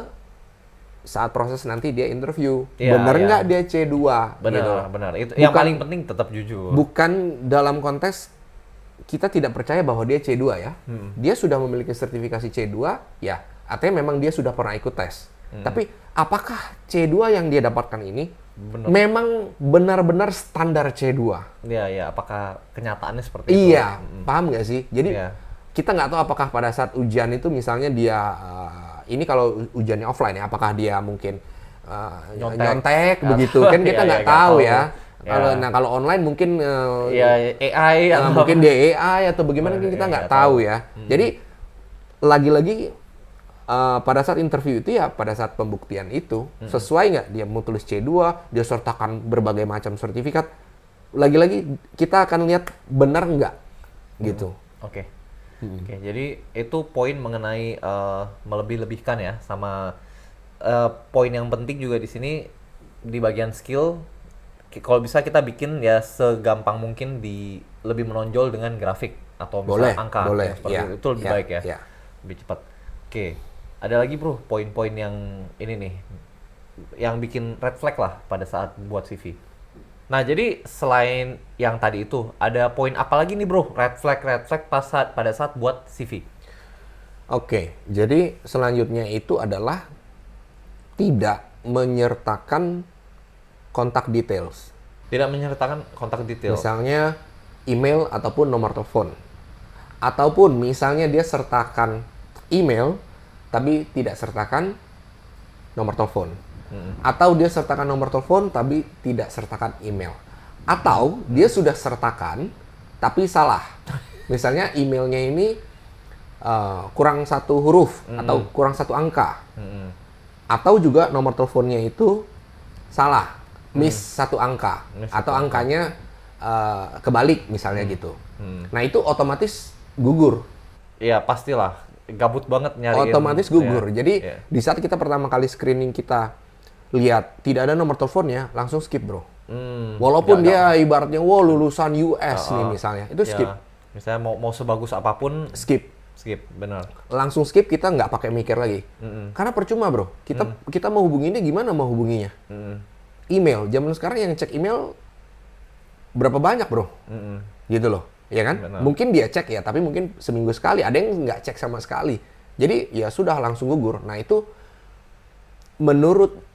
saat proses nanti dia interview, Iya, bener iya. nggak dia C2? Benar, gitu. benar. Itu yang paling penting tetap jujur. Bukan dalam konteks kita tidak percaya bahwa dia C2 ya. Dia sudah memiliki sertifikasi C2, ya artinya memang dia sudah pernah ikut tes. Tapi apakah C2 yang dia dapatkan ini memang benar-benar standar C2? Iya, apakah kenyataannya seperti itu? Iya, paham nggak sih? Jadi Iya. kita nggak tahu apakah pada saat ujian itu misalnya dia ini kalau ujiannya offline ya, apakah dia mungkin nyontek begitu kan kita nggak tahu ya. Kalau online mungkin AI atau mungkin dia AI atau bagaimana kita nggak tahu ya. Jadi lagi-lagi pada saat interview itu ya, pada saat pembuktian itu sesuai nggak dia mau tulis C2, dia sertakan berbagai macam sertifikat. Lagi-lagi kita akan lihat benar nggak gitu. Oke, jadi itu poin mengenai melebih-lebihkan ya, sama poin yang penting juga di sini di bagian skill. Kalau bisa kita bikin ya segampang mungkin lebih menonjol dengan grafik atau misalnya angka. Boleh, Seperti ya, itu lebih baik ya, lebih cepat. Oke, ada lagi bro poin-poin yang ini nih, yang bikin red flag lah pada saat buat CV. Nah, jadi selain yang tadi itu, ada poin apa lagi nih bro, red flag pada saat buat CV? Oke, jadi selanjutnya itu adalah tidak menyertakan kontak details. Tidak menyertakan kontak detail. Misalnya email ataupun nomor telepon. Ataupun misalnya dia sertakan email tapi tidak sertakan nomor telepon. Atau dia sertakan nomor telepon tapi tidak sertakan email. Atau dia sudah sertakan tapi salah. Misalnya emailnya ini kurang satu huruf atau kurang satu angka. Atau juga nomor teleponnya itu salah, miss satu angka. Atau angkanya kebalik misalnya gitu. Nah itu otomatis gugur. Iya pastilah, gabut banget nyariin. Otomatis gugur. Ya, Jadi ya. di saat kita pertama kali screening kita lihat tidak ada nomor teleponnya, langsung skip bro. Walaupun dia ibaratnya lulusan US nih misalnya, itu Ya, skip. misalnya mau sebagus apapun, Skip. benar. Langsung skip, kita nggak pakai mikir lagi. Karena percuma bro, kita mau hubunginnya gimana mau hubunginya? Email, zaman sekarang yang cek email berapa banyak bro? Gitu loh, ya kan? Benar. Mungkin dia cek ya, tapi mungkin seminggu sekali. Ada yang nggak cek sama sekali. Jadi ya sudah langsung gugur. Nah itu menurut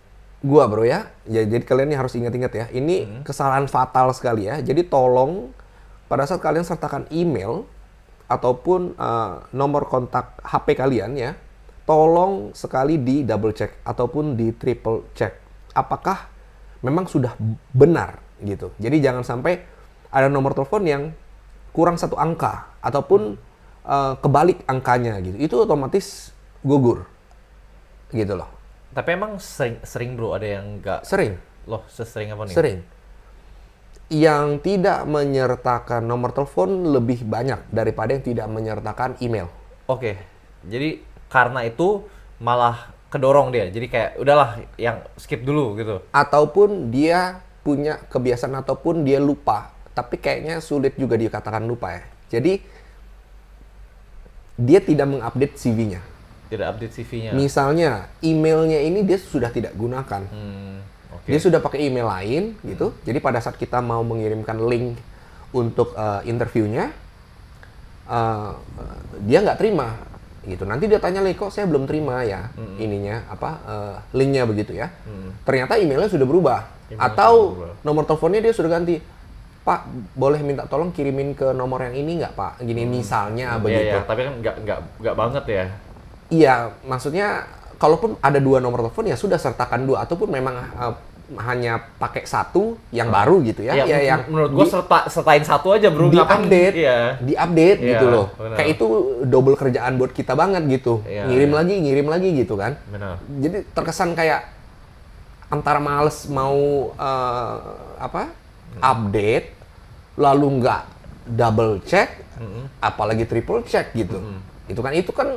gua bro ya, jadi kalian ini harus ingat-ingat ya. Ini kesalahan fatal sekali ya. Jadi tolong pada saat kalian sertakan email ataupun nomor kontak HP kalian ya, tolong sekali di double check ataupun di triple check. Apakah memang sudah benar gitu. Jadi jangan sampai ada nomor telepon yang kurang satu angka ataupun kebalik angkanya gitu. Itu otomatis gugur gitu loh. Tapi emang sering bro ada yang nggak Sering. loh sesering apa nih? Sering. Yang tidak menyertakan nomor telepon lebih banyak daripada yang tidak menyertakan email. Oke, jadi karena itu malah kedorong dia. Jadi kayak udahlah yang skip dulu gitu. Ataupun dia punya kebiasaan ataupun dia lupa. Tapi kayaknya sulit juga dikatakan lupa ya. Jadi dia tidak mengupdate CV-nya. Tidak update CV-nya. Misalnya emailnya ini dia sudah tidak gunakan. Oke. Dia sudah pakai email lain gitu. Jadi pada saat kita mau mengirimkan link untuk interviewnya, dia nggak terima gitu. Nanti dia tanya lagi, kok saya belum terima ya ininya linknya begitu ya. Ternyata emailnya sudah berubah. Atau nomor teleponnya dia sudah ganti. Pak, boleh minta tolong kirimin ke nomor yang ini nggak Pak? Gini misalnya begitu. Iya, tapi kan nggak banget ya. Iya, maksudnya kalaupun ada dua nomor telepon ya sudah sertakan dua ataupun memang hanya pakai satu yang baru gitu ya. Iya, Ya yang menurut gua sertain satu aja bro. Ngapain? di-update, Iya. di-update Iya, gitu loh. benar. Kayak itu double kerjaan buat kita banget gitu. Iya, ngirim lagi gitu kan. Benar. Jadi terkesan kayak antara males mau update lalu nggak double check, apalagi triple check gitu. Itu kan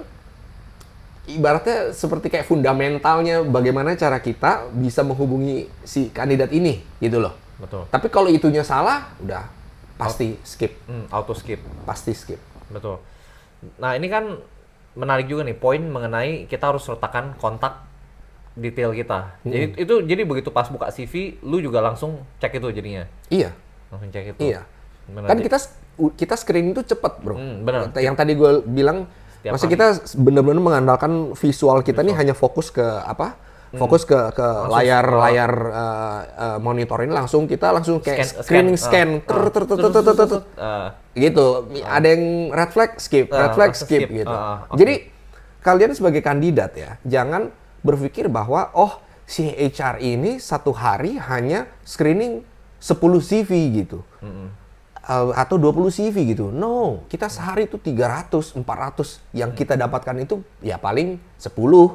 ibaratnya seperti kayak fundamentalnya bagaimana cara kita bisa menghubungi si kandidat ini gitu loh. Betul. Tapi kalau itunya salah, udah pasti skip, Auto skip. pasti skip. Betul. Nah ini kan menarik juga nih poin mengenai kita harus letakkan kontak detail kita. Jadi begitu pas buka CV, lu juga langsung cek itu jadinya. Iya, Langsung cek itu. iya. Benar. Kan kita screening itu cepat bro. Benar. Yang tadi gue bilang, Setiap maksudnya kita benar-benar mengandalkan visual kita nih hanya fokus ke fokus ke layar monitor ini langsung kayak screening scan. Gitu. Ada yang red flag skip, red flag skip gitu. Okay. Jadi kalian sebagai kandidat ya, jangan berpikir bahwa si HR ini satu hari hanya screening 10 CV gitu. Atau 20 CV gitu. No, kita sehari itu 300, 400 yang kita dapatkan itu ya paling 10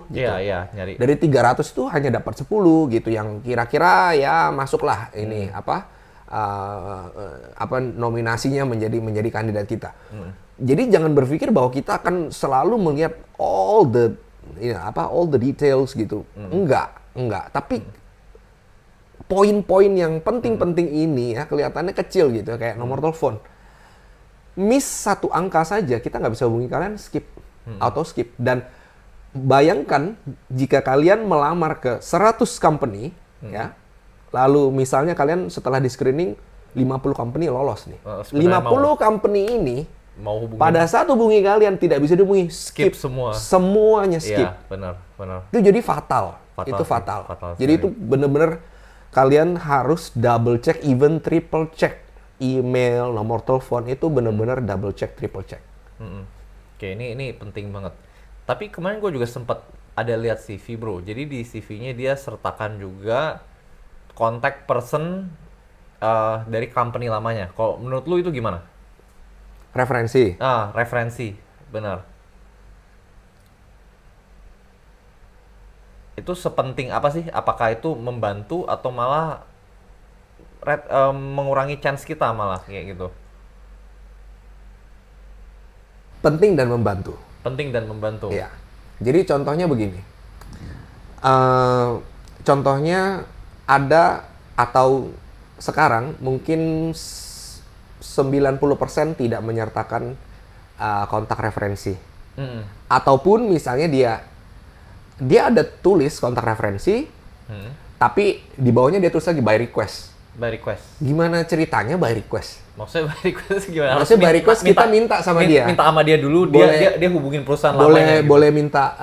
gitu. Iya, nyari. Dari 300 itu hanya dapat 10 gitu yang kira-kira ya masuklah ini nominasinya menjadi kandidat kita. Jadi jangan berpikir bahwa kita akan selalu melihat all the details gitu. Enggak. Tapi poin-poin yang penting-penting ini ya kelihatannya kecil gitu kayak nomor telepon. Miss satu angka saja kita nggak bisa hubungi kalian, skip, auto skip. Dan bayangkan jika kalian melamar ke 100 company ya, lalu misalnya kalian setelah di screening 50 company lolos nih. 50 company ini mau hubungi pada saat hubungi kalian tidak bisa dihubungi, skip semua. Semuanya skip. Iya, benar. Itu jadi fatal. Itu Sih, fatal. fatal Jadi sekali. itu benar-benar kalian harus double check, even triple check email, nomor telepon itu benar-benar double check, triple check. Oke, ini penting banget. Tapi kemarin gue juga sempat ada lihat CV bro. Jadi di CV-nya dia sertakan juga contact person dari company lamanya. Kalau menurut lu itu gimana? Referensi. Referensi, benar. Itu sepenting apa sih? Apakah itu membantu atau malah mengurangi chance kita malah kayak gitu? Penting dan membantu. Penting dan membantu. Iya. Jadi contohnya begini. Contohnya ada atau sekarang mungkin 90% tidak menyertakan kontak referensi. Ataupun misalnya dia ada tulis kontak referensi, tapi di bawahnya dia tulis lagi by request. By request. Gimana ceritanya by request? Maksudnya by request gimana? Maksudnya by request kita minta sama dia. Minta sama dia dulu, Boleh- dia hubungin perusahaan lamanya. Gitu. Boleh minta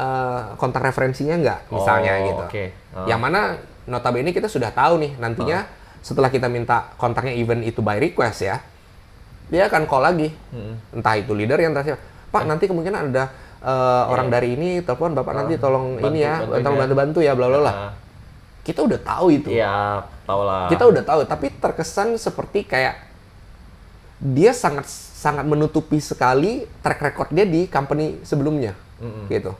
kontak referensinya nggak, misalnya gitu. Oke. Yang mana notabene kita sudah tahu nih nantinya setelah kita minta kontaknya even itu by request ya, dia akan call lagi. Entah itu leader yang terakhir, Pak nanti kemungkinan ada orang dari ini telepon Bapak nanti tolong ini ya, tolong bantu ya, bla bla bla. Kita udah tahu itu. Iya, tahu lah. Kita udah tahu, tapi terkesan seperti kayak dia sangat menutupi sekali track record dia di company sebelumnya, gitu.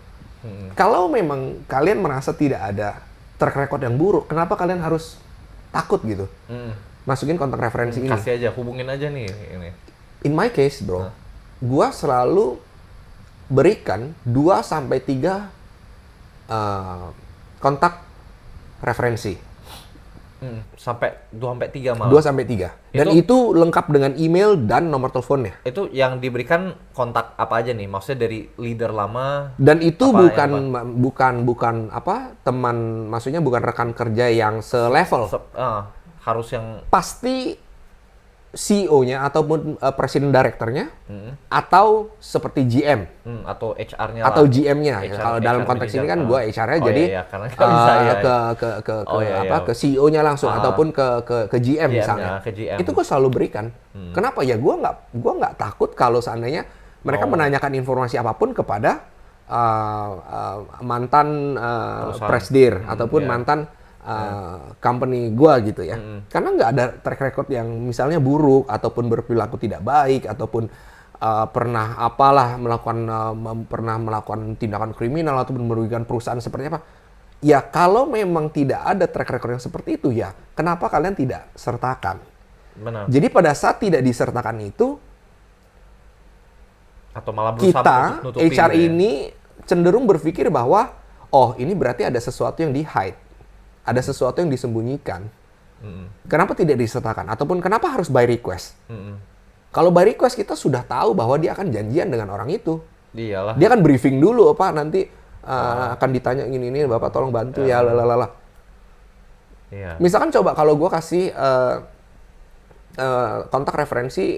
Kalau memang kalian merasa tidak ada track record yang buruk, kenapa kalian harus takut gitu? Masukin kontak referensi ini. Kasih aja, hubungin aja nih ini. In my case, bro, gua selalu berikan 2 sampai 3 kontak referensi. Sampai 2 sampai 3 malah. 2 sampai 3. Dan itu lengkap dengan email dan nomor teleponnya. Itu yang diberikan kontak apa aja nih? Maksudnya dari leader lama. Dan itu apa, bukan teman, maksudnya bukan rekan kerja yang selevel. Harus yang Pasti CEO-nya ataupun presiden direkturnya atau seperti GM atau HR-nya atau lah. GM-nya. HR Kalau dalam konteks ini kan gue HR-nya, jadi karena nggak bisa, ke CEO-nya langsung ataupun ke GM misalnya. Ke GM. Itu gue selalu berikan. Kenapa ya? Gue nggak takut kalau seandainya mereka menanyakan informasi apapun kepada mantan presidir ataupun mantan company gua gitu ya. Karena nggak ada track record yang misalnya buruk ataupun berperilaku tidak baik ataupun pernah melakukan tindakan kriminal ataupun merugikan perusahaan seperti apa. Ya kalau memang tidak ada track record yang seperti itu ya, kenapa kalian tidak sertakan? Benar. Jadi pada saat tidak disertakan itu, atau malah berusaha kita nutupi HR gitu ya. ini cenderung berpikir bahwa ini berarti ada sesuatu yang di-hide. Ada sesuatu yang disembunyikan. Kenapa tidak disertakan? Ataupun kenapa harus by request? Kalau by request kita sudah tahu bahwa dia akan janjian dengan orang itu. Iyalah. Dia akan briefing dulu, Pak nanti akan ditanya ini, Bapak tolong bantu ya, lalala. Iya. Misalkan coba kalau gue kasih kontak referensi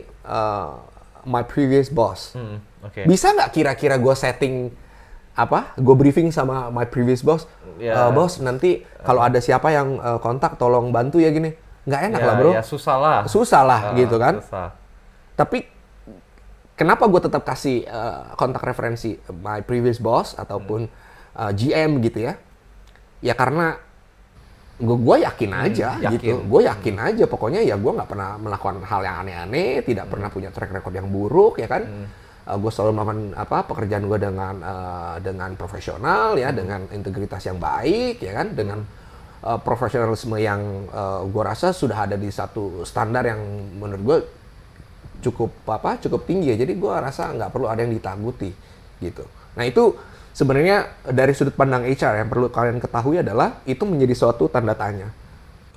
my previous boss. Oke. Bisa nggak kira-kira gue setting gue briefing sama my previous boss, bos nanti kalau ada siapa yang kontak tolong bantu ya gini, nggak enak lah bro. Ya susah lah Gitu kan. Susah. Tapi kenapa gue tetap kasih kontak referensi my previous boss ataupun GM gitu ya? Ya karena gue yakin aja gitu. Gue yakin aja pokoknya ya gue nggak pernah melakukan hal yang aneh-aneh, tidak pernah punya track record yang buruk ya kan. Gue selalu melakukan pekerjaan gue dengan profesional ya, dengan integritas yang baik ya kan, dengan profesionalisme yang gue rasa sudah ada di satu standar yang menurut gue cukup tinggi ya. Jadi gue rasa nggak perlu ada yang ditakuti gitu. Nah itu sebenarnya dari sudut pandang HR yang perlu kalian ketahui adalah itu menjadi suatu tanda tanya.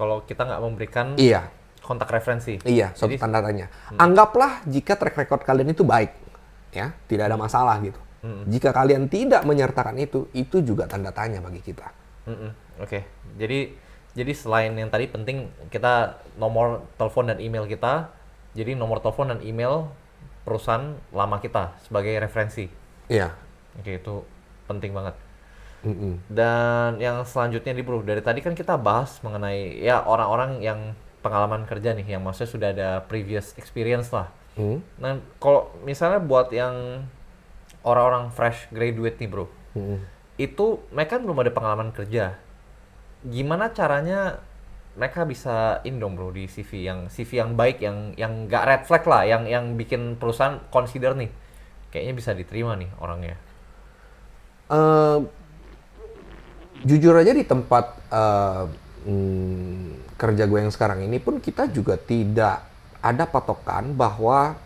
Kalau kita nggak memberikan kontak referensi. Iya, suatu tanda tanya. Anggaplah jika track record kalian itu baik. Ya, tidak ada masalah gitu. Jika kalian tidak menyertakan itu juga tanda tanya bagi kita. Oke. Jadi selain yang tadi penting kita nomor telepon dan email kita, jadi nomor telepon dan email perusahaan lama kita sebagai referensi. Iya. Oke, itu penting banget. Dan yang selanjutnya nih bro, dari tadi kan kita bahas mengenai ya orang-orang yang pengalaman kerja nih, yang maksudnya sudah ada previous experience lah. Nah, kalau misalnya buat yang orang-orang fresh graduate nih bro, itu mereka kan belum ada pengalaman kerja. Gimana caranya mereka bisa in dong bro di CV yang baik, yang nggak red flag lah, yang bikin perusahaan consider nih, kayaknya bisa diterima nih orangnya. Eh, Jujur aja di tempat kerja gue yang sekarang ini pun kita juga tidak ada patokan bahwa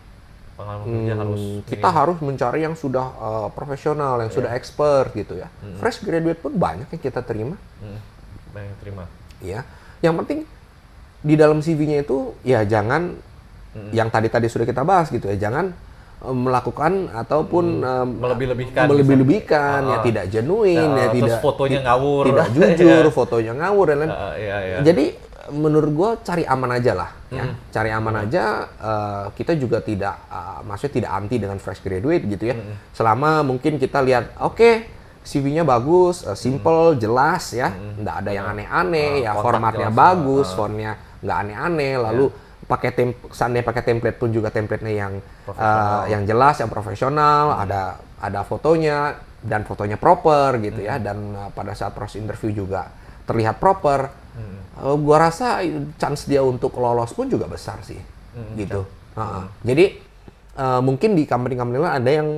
Pengalaman kerja harus kita harus mencari yang sudah profesional, yang sudah expert gitu ya. Fresh graduate pun banyak yang kita terima. banyak terima. Ya, yang penting di dalam CV-nya itu ya jangan yang tadi sudah kita bahas gitu ya, jangan melakukan ataupun melebih-lebihkan, ya tidak genuine, ya terus tidak fotonya ngawur, tidak jujur, fotonya ngawur dan lain. Iya. Jadi menurut gue cari aman aja lah, ya. Cari aman aja. Kita juga tidak, maksudnya tidak anti dengan fresh graduate gitu ya. Selama mungkin kita lihat, oke, CV-nya bagus, simple, jelas ya, nggak ada yang aneh-aneh, ya formatnya bagus, fontnya nggak aneh-aneh, lalu pakai seandainya pakai template pun juga template-nya yang jelas, yang profesional, ada fotonya dan fotonya proper gitu ya, dan pada saat proses interview juga terlihat proper. Gua rasa chance dia untuk lolos pun juga besar sih, gitu. Jadi mungkin di company-company lain ada yang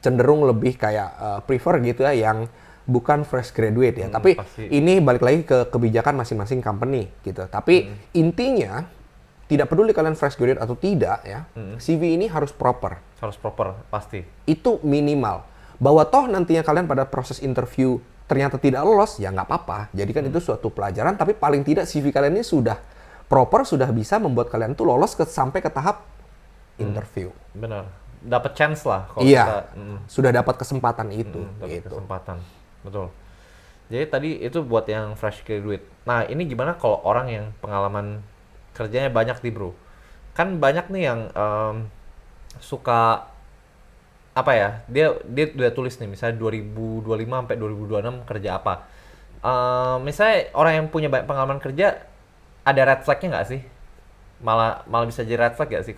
cenderung lebih kayak prefer gitu ya, yang bukan fresh graduate ya. Tapi pasti. ini balik lagi ke kebijakan masing-masing company gitu. Tapi intinya tidak peduli kalian fresh graduate atau tidak ya, CV ini harus proper. Harus proper, pasti. Itu minimal. Bahwa toh nantinya kalian pada proses interview ternyata tidak lolos, ya nggak apa-apa. Jadi kan itu suatu pelajaran, tapi paling tidak CV kalian ini sudah proper, sudah bisa membuat kalian tuh lolos sampai ke tahap interview. Benar. Dapat chance lah kalau Iya, kita sudah dapat kesempatan itu. dapat Gitu. kesempatan. Betul. Jadi tadi itu buat yang fresh graduate. Nah, ini gimana kalau orang yang pengalaman kerjanya banyak nih, bro? Kan banyak nih yang suka apa ya? Dia udah tulis nih, misalnya 2025 sampai 2026 kerja apa. Misalnya orang yang punya banyak pengalaman kerja, ada red flag-nya nggak sih? Malah bisa jadi red flag nggak sih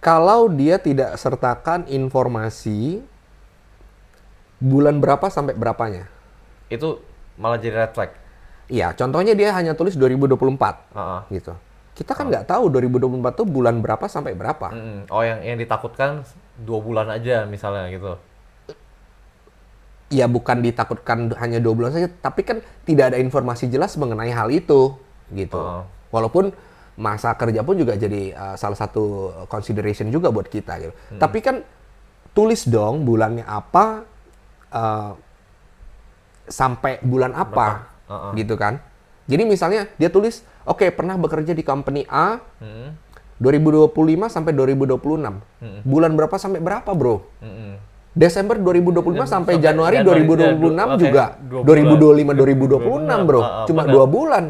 Kalau dia tidak sertakan informasi bulan berapa sampai berapanya. itu malah jadi red flag. Iya, contohnya dia hanya tulis 2024 gitu. Kita kan nggak tahu 2024 tuh bulan berapa sampai berapa. Oh, yang ditakutkan 2 bulan aja misalnya gitu. Ya bukan ditakutkan hanya 2 bulan saja, tapi kan tidak ada informasi jelas mengenai hal itu gitu. Walaupun masa kerja pun juga jadi salah satu consideration juga buat kita gitu. Tapi kan tulis dong bulannya apa, sampai bulan apa, gitu kan. Jadi misalnya dia tulis, oke, pernah bekerja di company A 2025 sampai 2026. Bulan berapa sampai berapa, bro? Desember 2025 sampai Januari 2026 juga 2025 2026, bro. Cuma 2 bulan.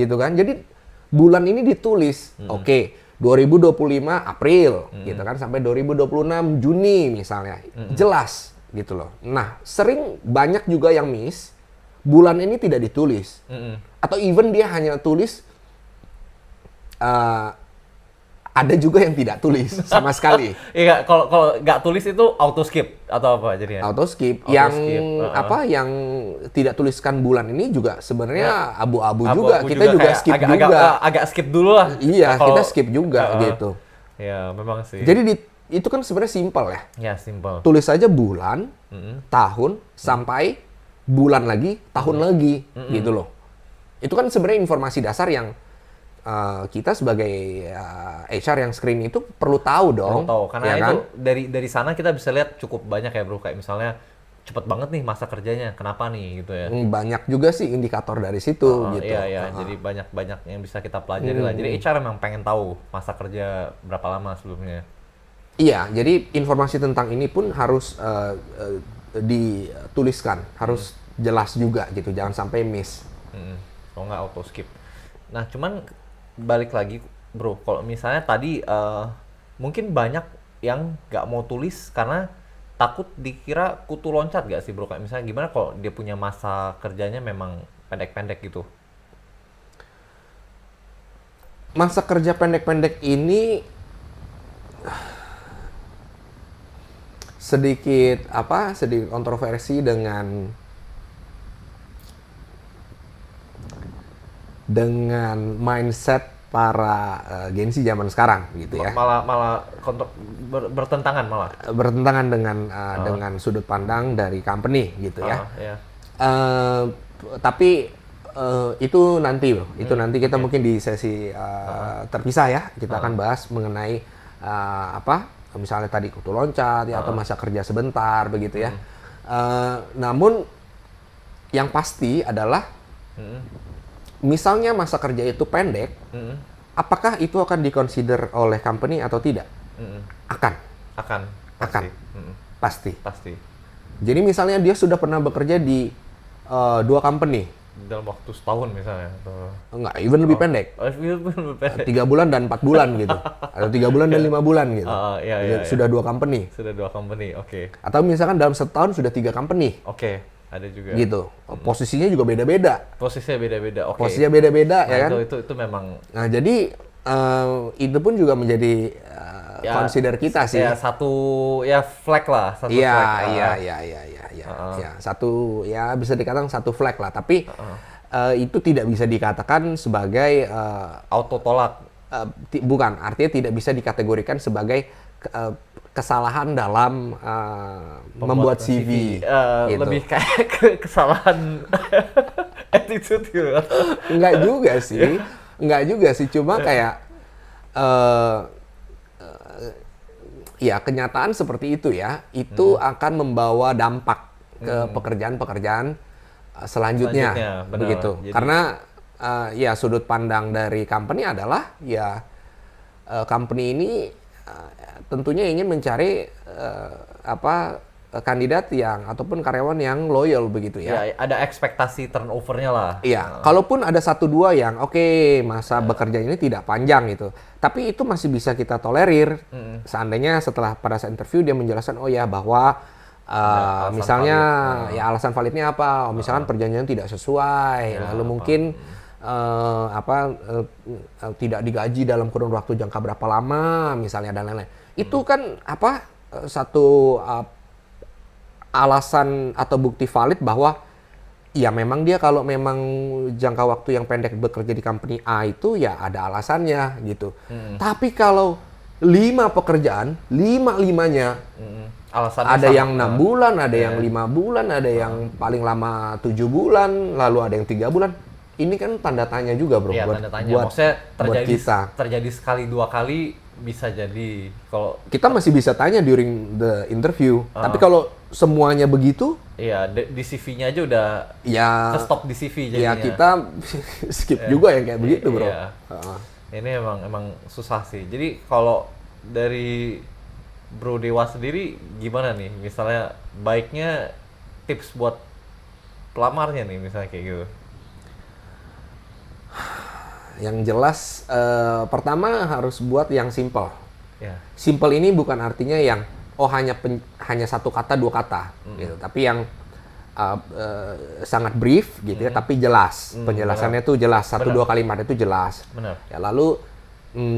Gitu kan. Jadi bulan ini ditulis, oke, 2025 April gitu kan sampai 2026 Juni misalnya. Jelas gitu loh. Nah, sering banyak juga yang miss bulan ini tidak ditulis. Atau even dia hanya tulis ada juga yang tidak tulis sama sekali. Iya, kalau nggak tulis itu auto skip atau apa jadinya? Auto skip. Yang yang tidak tuliskan bulan ini juga sebenarnya abu-abu juga. Kita juga skip juga. Agak skip dulu lah. Iya, kita skip juga gitu. Ya, memang sih. Jadi itu kan sebenarnya simpel ya. Ya, simpel. Tulis saja bulan, tahun, sampai bulan lagi, tahun lagi, gitu loh. Itu kan sebenarnya informasi dasar yang kita sebagai HR yang screening itu perlu tahu dong. Perlu tahu, karena ya itu kan? dari sana kita bisa lihat cukup banyak ya, bro. Kayak misalnya cepet banget nih masa kerjanya, kenapa nih gitu ya. Banyak juga sih indikator dari situ gitu. Iya, jadi banyak yang bisa kita pelajari lah. Jadi HR memang pengen tahu masa kerja berapa lama sebelumnya. Iya, jadi informasi tentang ini pun harus dituliskan, harus jelas juga gitu, jangan sampai miss. Kalau nggak auto skip. Nah, cuman balik lagi, bro, kalau misalnya tadi mungkin banyak yang nggak mau tulis karena takut dikira kutu loncat gak sih bro? Kayak misalnya gimana kalau dia punya masa kerjanya memang pendek-pendek gitu? Masa kerja pendek-pendek ini sedikit kontroversi dengan mindset para Gen Z zaman sekarang gitu ya. Malah bertentangan malah. Bertentangan dengan sudut pandang dari company gitu ya. Iya. Tapi itu nanti bro, itu nanti kita mungkin di sesi terpisah ya, kita akan bahas mengenai misalnya tadi kutu loncat ya, atau masa kerja sebentar begitu ya. Namun yang pasti adalah misalnya masa kerja itu pendek, apakah itu akan dikonsider oleh company atau tidak? Akan. Pasti. Jadi misalnya dia sudah pernah bekerja di 2 company. Dalam waktu setahun misalnya atau Enggak, even lebih pendek. Lebih pendek. 3 bulan dan 4 bulan gitu. Atau 3 bulan dan 5 bulan gitu. Iya. Sudah 2 company. Sudah 2 company, oke. Atau misalkan dalam setahun sudah 3 company. Oke, ada juga. Gitu. Posisinya juga beda-beda. Posisinya beda-beda, oke. Posisinya beda-beda ya kan. Itu memang Nah, jadi itu pun juga menjadi consider kita sih. Ya satu flag lah, satu Iya, flag. Ya, satu ya bisa dikatakan satu flag lah, tapi itu tidak bisa dikatakan sebagai Auto tolak. bukan, artinya tidak bisa dikategorikan sebagai kesalahan dalam membuat CV. Gitu. Lebih kayak kesalahan attitude gitu. Enggak juga sih, cuma kayak ya kenyataan seperti itu ya, itu akan membawa dampak ke pekerjaan-pekerjaan selanjutnya benar. begitu. Jadi, karena ya sudut pandang dari company adalah ya company ini tentunya ingin mencari kandidat yang ataupun karyawan yang loyal begitu ya. Ya, ada ekspektasi turnovernya lah. Iya, kalaupun ada 1-2 yang masa bekerja ini tidak panjang gitu, tapi itu masih bisa kita tolerir. Seandainya setelah pada saat interview dia menjelaskan bahwa misalnya valid. Ya alasan validnya apa? Misalkan perjanjian tidak sesuai, lalu mungkin tidak digaji dalam kurun waktu jangka berapa lama misalnya dan lain-lain. Itu kan satu alasan atau bukti valid bahwa ya memang dia kalau memang jangka waktu yang pendek bekerja di company A itu ya ada alasannya gitu. Tapi kalau 5 pekerjaan, 5-5-nya alasannya ada sama. yang 6 bulan, ada yang 5 bulan, ada yang paling lama 7 bulan, lalu ada yang 3 bulan. Ini kan tanda tanya juga bro. Iya, buat, tanda tanya. buat, Maksudnya buat kita. terjadi sekali 2 kali bisa jadi kalau kita masih bisa tanya during the interview. Tapi kalau semuanya begitu, iya di CV-nya aja udah ya stop di CV jadinya. ya kita skip juga yang kayak begitu bro. Iya. Ini emang susah sih. Jadi kalau dari Bro Dewa sendiri gimana nih? Misalnya baiknya tips buat pelamarnya nih misalnya kayak gitu. Yang jelas pertama harus buat yang simple. Ya. Simple ini bukan artinya yang hanya 1 kata 2 kata gitu, tapi yang sangat brief gitu ya, tapi jelas. Penjelasannya itu jelas, 1-2 kalimat itu jelas. Benar. Ya lalu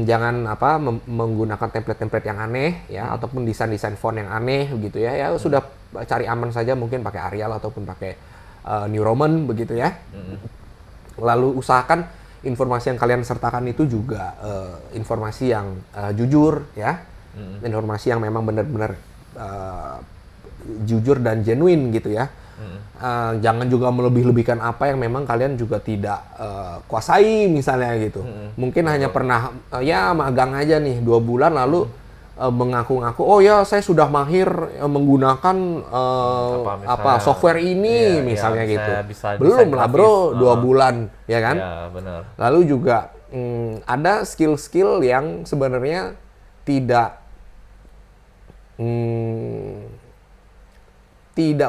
jangan menggunakan template-template yang aneh ya, ataupun desain-desain font yang aneh begitu ya. Ya sudah cari aman saja, mungkin pakai Arial ataupun pakai New Roman begitu ya. Lalu usahakan informasi yang kalian sertakan itu juga informasi yang jujur ya, informasi yang memang benar-benar jujur dan genuine gitu ya. Jangan juga melebih-lebihkan apa yang memang kalian juga tidak kuasai misalnya gitu. Mungkin hanya pernah magang aja nih 2 bulan lalu mengaku-ngaku saya sudah mahir menggunakan software ini misalnya gitu. Belum lah bro, 2 bulan ya kan. Ya, benar. Lalu juga ada skill-skill yang sebenarnya tidak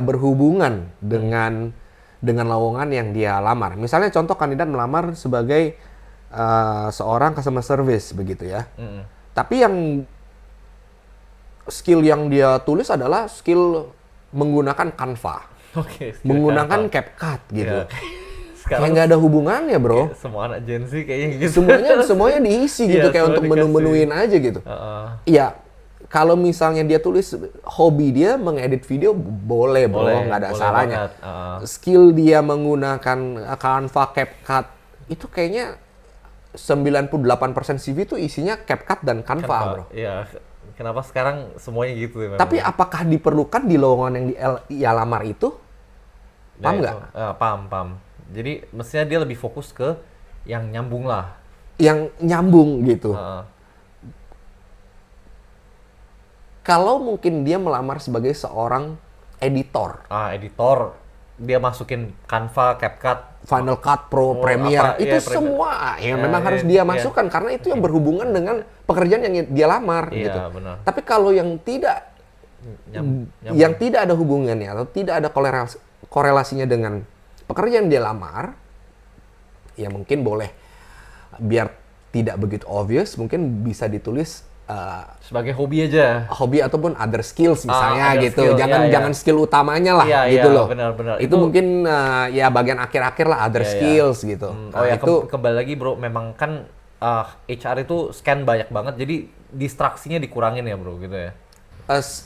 berhubungan dengan lowongan yang dia lamar. Misalnya contoh kandidat melamar sebagai seorang customer service begitu ya. Tapi yang skill yang dia tulis adalah skill menggunakan Canva, Oke. menggunakan CapCut gitu. Iya. Kayak Sekarang nggak ada hubungannya, bro. semua anak Gen Z kayaknya gitu. Semuanya diisi gitu, Iya, kayak semua untuk dikasih. menu-menuin aja gitu. Heeh. Iya, kalau misalnya dia tulis hobi dia mengedit video, boleh bro, Boleh, nggak ada boleh salahnya. banget. Heeh. Skill dia menggunakan Canva, CapCut, itu kayaknya 98% CV itu isinya CapCut dan Canva, bro. Iya. Kenapa sekarang semuanya gitu ya? Tapi apakah diperlukan di lowongan yang ia lamar itu? Paham nggak? Paham. Jadi mestinya dia lebih fokus ke yang nyambung lah. Yang nyambung gitu. Heeh. Kalau mungkin dia melamar sebagai seorang editor, Editor, dia masukin Canva, CapCut, Final Cut Pro, Oh, Premiere, apa, itu iya, Premiere. semua yang Ya, memang harus iya, dia iya. masukkan karena itu yang berhubungan dengan pekerjaan yang dia lamar Iya, gitu. benar. Tapi kalau yang tidak Nyambung. yang tidak ada hubungannya atau tidak ada korelasinya dengan pekerjaan dia lamar, ya mungkin boleh biar tidak begitu obvious, mungkin bisa ditulis Sebagai hobi aja. hobi ataupun other skills misalnya other gitu. skill, Jangan iya. jangan skill utamanya lah Iya, gitu iya, loh. benar. Itu mungkin ya bagian akhir-akhir lah other Iya, iya. skills gitu. Oh ya, itu kembali lagi bro, memang kan HR itu scan banyak banget, jadi distraksinya dikurangin ya bro, gitu ya.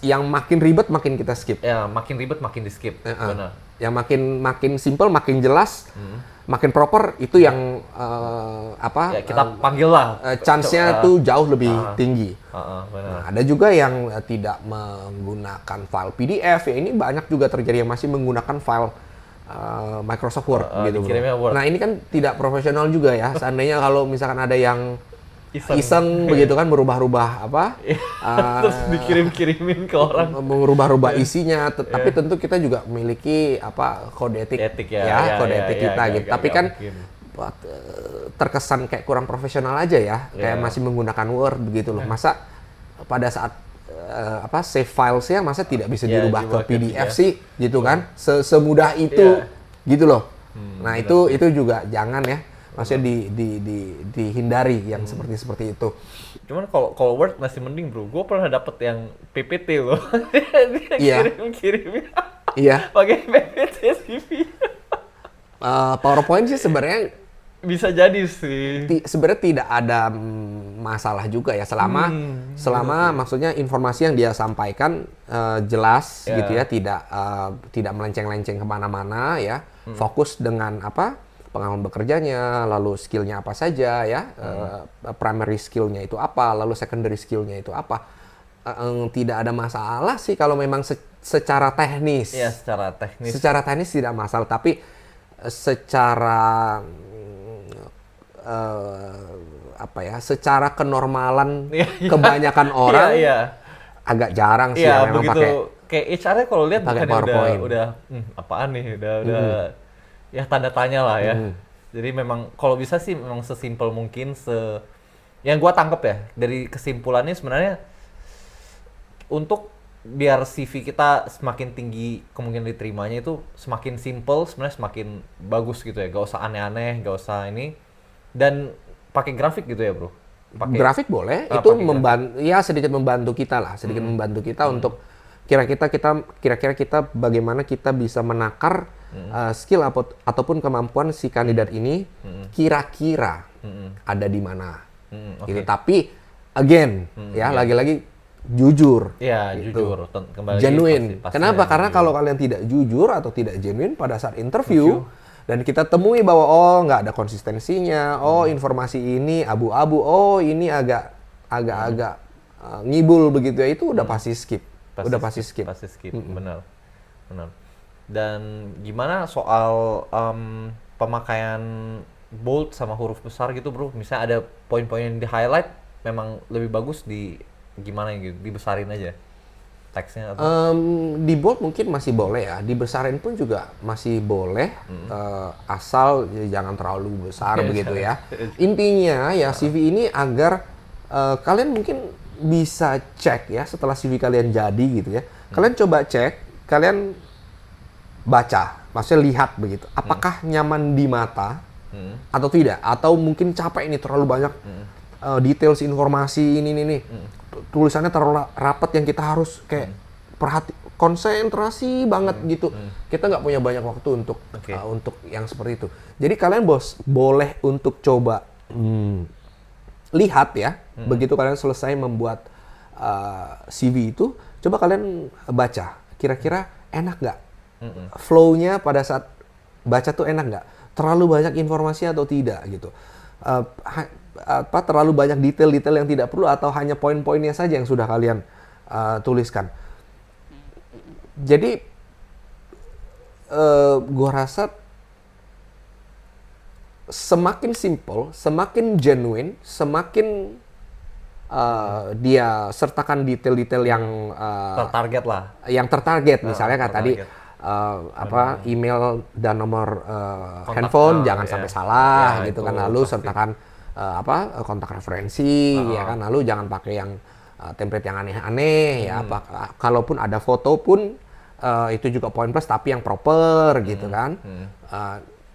yang makin ribet makin kita skip. Ya, makin ribet makin di skip, benar. Yang makin simple makin jelas, makin proper itu yang Ya, kita panggil lah. chance-nya tuh jauh lebih tinggi. Benar. Nah, ada juga yang tidak menggunakan file PDF, ya ini banyak juga terjadi yang masih menggunakan file Microsoft Word gitu. Bro. dikirimnya Word. Nah ini kan tidak profesional juga ya. Seandainya kalau misalkan ada yang Iseng. iseng begitu kan merubah-rubah apa, Terus dikirim-kirimin ke orang. merubah-rubah isinya. Tapi tentu kita juga memiliki apa kode etik, Etik ya, kode ya, etik ya, kita ya, gitu. ya, Tapi ya, kan mungkin. terkesan kayak kurang profesional aja ya, kayak masih menggunakan Word begitu loh. Masa pada saat save filesnya masa tidak bisa Ya, dirubah ke dibuat PDF ya. sih gitu kan, semudah itu gitu loh. Nah benar itu juga jangan ya, maksudnya dihindari yang seperti itu. Cuman kalau Word masih mending bro, gue pernah dapet yang PPT loh. Dia Iya. kirim Iya, pakai PPT CV. PowerPoint sih sebenarnya Bisa jadi sih. sebenarnya tidak ada masalah juga ya selama maksudnya informasi yang dia sampaikan jelas Ya. gitu ya, tidak melenceng-lenceng kemana-mana ya, fokus dengan apa pengalaman bekerjanya, lalu skillnya apa saja ya, primary skillnya itu apa, lalu secondary skillnya itu apa. Tidak ada masalah sih kalau memang secara teknis. Iya, secara teknis. Secara teknis tidak masalah, tapi secara secara kenormalan Iya, iya. kebanyakan orang Iya. agak jarang sih Iya, yang memang begitu. pakai Kayak HR-nya kalau lihat pakai bukannya PowerPoint. udah apaan nih, udah ya tanda tanya lah ya. Jadi memang kalau bisa sih memang sesimpel mungkin yang gua tangkep ya dari kesimpulannya sebenarnya untuk biar CV kita semakin tinggi kemungkinan diterimanya itu semakin simple sebenarnya semakin bagus gitu ya. Gak usah aneh-aneh, gak usah ini, dan pakai grafik gitu ya bro. Grafik boleh, itu pakai sedikit membantu kita lah, membantu kita untuk kira-kira kita bagaimana kita bisa menakar skill ataupun kemampuan si kandidat ini kira-kira ada di mana. Gitu. Tapi again lagi-lagi jujur. Iya, gitu. jujur. Kembali lagi Genuine. pasti Kenapa? yang Karena jujur. kalau kalian tidak jujur atau tidak genuine pada saat interview dan kita temui bahwa nggak ada konsistensinya, informasi ini abu-abu, ini agak ngibul begitu ya, itu udah pasti skip. Pasti skip. Pasti skip, benar. Dan gimana soal pemakaian bold sama huruf besar gitu bro? Misalnya ada poin-poin yang di highlight, memang lebih bagus gimana gitu, dibesarin aja teksnya atau? Di bold mungkin masih boleh ya, dibesarin pun juga masih boleh, asal jangan terlalu besar begitu ya. Intinya ya CV ini agar kalian mungkin bisa cek ya setelah CV kalian jadi gitu ya. Kalian coba cek, kalian baca, maksudnya lihat begitu. Apakah nyaman di mata atau tidak? Atau mungkin capek ini terlalu banyak details informasi ini. Tulisannya terlalu rapat yang kita harus kayak konsentrasi banget gitu. Kita nggak punya banyak waktu untuk yang seperti itu. Jadi kalian boleh untuk coba lihat ya, begitu kalian selesai membuat CV itu, coba kalian baca. Kira-kira enak nggak? Flow-nya pada saat baca tuh enak nggak? Terlalu banyak informasi atau tidak gitu? Terlalu banyak detail-detail yang tidak perlu atau hanya poin-poinnya saja yang sudah kalian tuliskan. Jadi gua rasa semakin simple, semakin genuine, semakin dia sertakan detail-detail yang tertarget lah. Yang tertarget, misalnya kan tadi email dan nomor handphone jangan sampai salah gitu kan, lalu sertakan kontak referensi ya kan, lalu jangan pakai yang template yang aneh-aneh ya, kalaupun ada foto pun itu juga poin plus tapi yang proper gitu kan.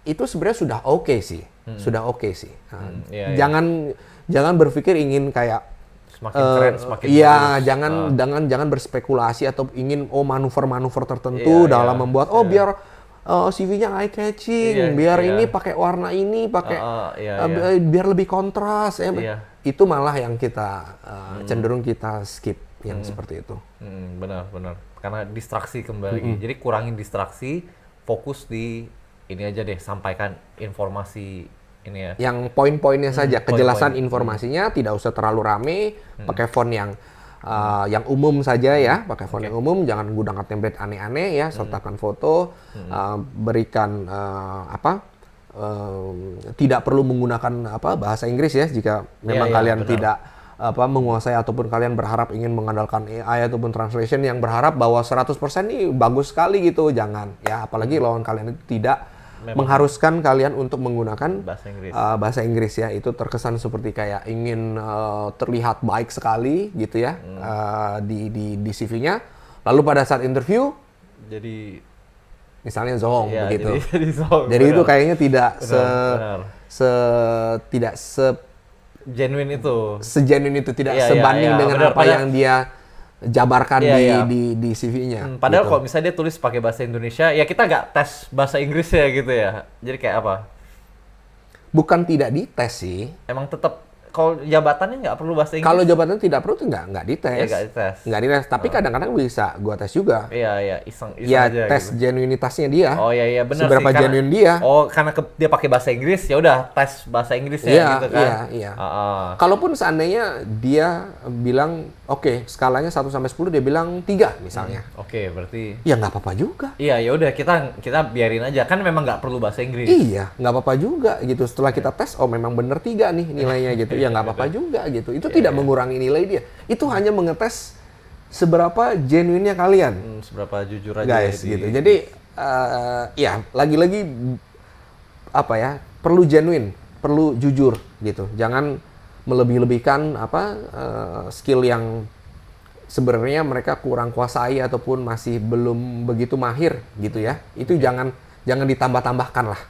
Itu sebenarnya sudah oke sih. Jangan berpikir ingin kayak semakin keren, semakin bagus. Jangan berspekulasi atau ingin manuver-manuver tertentu dalam membuat biar CV-nya eye catching, biar ini pakai warna ini, biar lebih kontras. Itu malah yang kita cenderung kita skip yang seperti itu. Benar. Karena distraksi kembali. Jadi kurangin distraksi, fokus di ini aja deh, sampaikan informasi ini ya. Yang poin-poinnya saja, kejelasan informasinya, tidak usah terlalu rame, pakai font yang umum saja ya, pakai font yang umum, jangan gunakan template aneh-aneh ya, sertakan foto, berikan tidak perlu menggunakan bahasa Inggris ya, jika memang kalian tidak menguasai ataupun kalian berharap ingin mengandalkan AI ataupun translation yang berharap bahwa 100% ini bagus sekali gitu, jangan ya, apalagi lawan kalian itu tidak mengharuskan kalian untuk menggunakan bahasa Inggris ya. Itu terkesan seperti kayak ingin terlihat baik sekali gitu ya di CV-nya, lalu pada saat interview jadi misalnya zong begitu. Jadi itu kayaknya tidak genuine itu. Segenuine itu, tidak sebanding dengan apa yang dia jabarkan di CV-nya. Padahal gitu. kalau misalnya dia tulis pakai bahasa Indonesia, ya kita nggak tes bahasa Inggris ya gitu ya. Jadi kayak apa? Bukan tidak dites sih. Emang tetap kalau jabatannya nggak perlu bahasa Inggris. Kalau jabatan tidak perlu tuh nggak dites. Nggak dites. Tapi kadang-kadang bisa gua tes juga. Iya, iseng ya, aja. Tes gitu. genuinitasnya dia. Oh iya benar sih. Seberapa genuine dia. Oh, karena dia pakai bahasa Inggris, ya udah tes bahasa Inggrisnya gitu kan. Iya. Kalaupun seandainya dia bilang oke, skalanya 1 sampai 10 dia bilang 3 misalnya. Oke, berarti ya nggak apa-apa juga. Iya, ya udah kita biarin aja. Kan memang nggak perlu bahasa Inggris. Iya, nggak apa-apa juga gitu. Setelah kita tes, memang bener 3 nih nilainya gitu. Ya nggak apa-apa juga gitu. Itu tidak mengurangi nilai dia. Itu hanya mengetes seberapa genuine-nya kalian. Seberapa jujur aja guys gitu. Jadi ya lagi-lagi perlu genuine, perlu jujur gitu. Jangan melebih-lebihkan skill yang sebenarnya mereka kurang kuasai ataupun masih belum begitu mahir gitu ya. Itu jangan ditambah-tambahkan lah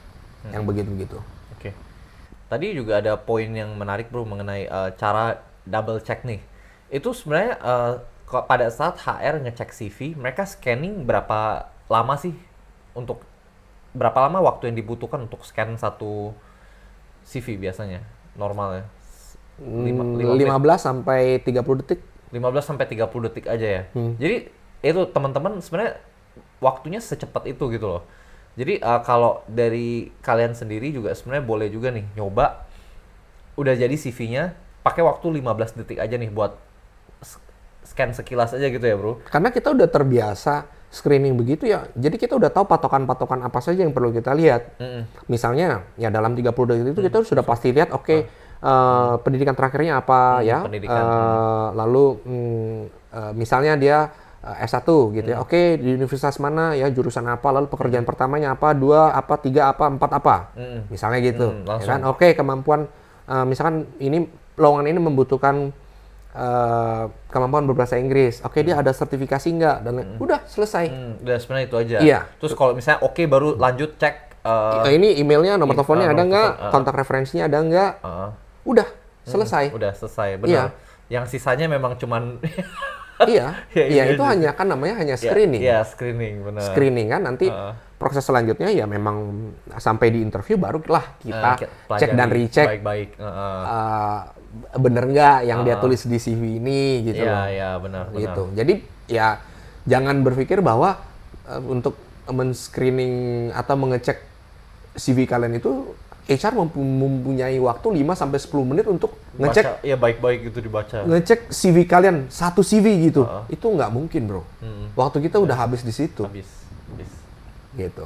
yang begitu-begitu. Oke. Tadi juga ada poin yang menarik bro mengenai cara double check nih. Itu sebenarnya pada saat HR ngecek CV, mereka scanning berapa lama sih, untuk berapa lama waktu yang dibutuhkan untuk scan satu CV biasanya normalnya? 15 sampai 30 detik. 15 sampai 30 detik aja ya. Jadi itu teman-teman sebenarnya waktunya secepat itu gitu loh. Jadi kalau dari kalian sendiri juga sebenarnya boleh juga nih nyoba udah jadi CV-nya pakai waktu 15 detik aja nih buat scan sekilas aja gitu ya, Bro. Karena kita udah terbiasa screening begitu ya. Jadi kita udah tahu patokan-patokan apa saja yang perlu kita lihat. Misalnya ya dalam 30 detik itu kita sudah pasti lihat pendidikan terakhirnya apa ya. Lalu misalnya dia S1 gitu ya. Oke, di universitas mana ya, jurusan apa, lalu pekerjaan pertamanya apa, 2 apa, 3 apa, 4 apa. Misalnya gitu. Ya kan? Oke, kemampuan misalkan lowongan ini membutuhkan kemampuan berbahasa Inggris. Oke, dia ada sertifikasi nggak? Dan udah selesai. Udah sebenarnya itu aja. Iya. Terus kalau misalnya baru lanjut cek ini emailnya, nomor teleponnya ada nggak? Kontak referensinya ada nggak? Udah selesai. Udah selesai, Iya. benar. Yang sisanya memang cuman Iya, Ya, iya iya itu aja. hanya kan namanya hanya screening. Ya, screening, benar. Screening kan nanti Heeh. proses selanjutnya ya memang sampai di interview barulah kita Pelajari cek dan recheck baik-baik. Heeh. bener nggak yang dia tulis di CV ini gitu Iya, loh. iya, benar, benar. Gitu. Jadi ya jangan berpikir bahwa untuk men-screening atau mengecek CV kalian itu HR mempunyai waktu 5 sampai 10 menit untuk ngecek Baca, ya baik-baik gitu dibaca. ngecek CV kalian, satu CV gitu. Itu nggak mungkin, Bro. Waktu kita udah habis di situ. Habis. Gitu.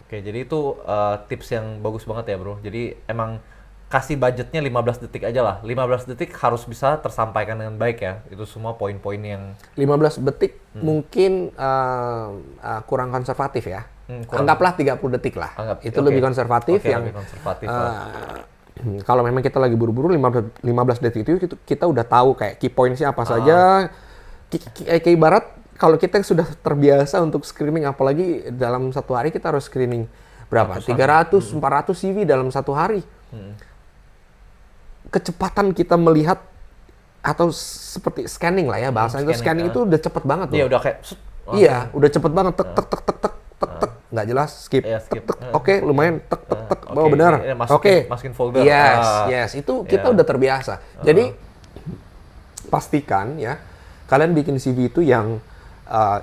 Oke, jadi itu tips yang bagus banget ya, Bro. Jadi emang kasih budgetnya 15 detik aja lah. 15 detik harus bisa tersampaikan dengan baik ya. Itu semua poin-poin yang 15 detik mungkin kurang konservatif ya. Kurang. Anggaplah 30 detik lah. Itu oke. lebih konservatif Oke, yang lebih konservatif lah. kalau memang kita lagi buru-buru 15 detik itu kita udah tahu kayak key points-nya apa saja. Kayak ibarat kalau kita sudah terbiasa untuk screening, apalagi dalam satu hari kita harus screening berapa? 300, 400 CV dalam satu hari. Kecepatan kita melihat atau seperti scanning lah ya bahasanya itu scanning itu udah cepet banget loh. Iya, udah kayak Iya, udah cepet banget tek tek tek tek tek tek tek nggak jelas skip. Iya, Tek skip. tek. Oke, lumayan tek tek tek. Oke, Oh benar. ini masukin- Oke. masukin folder. Yes, Ah. yes. Itu kita Iya. udah terbiasa. Jadi pastikan ya kalian bikin CV itu yang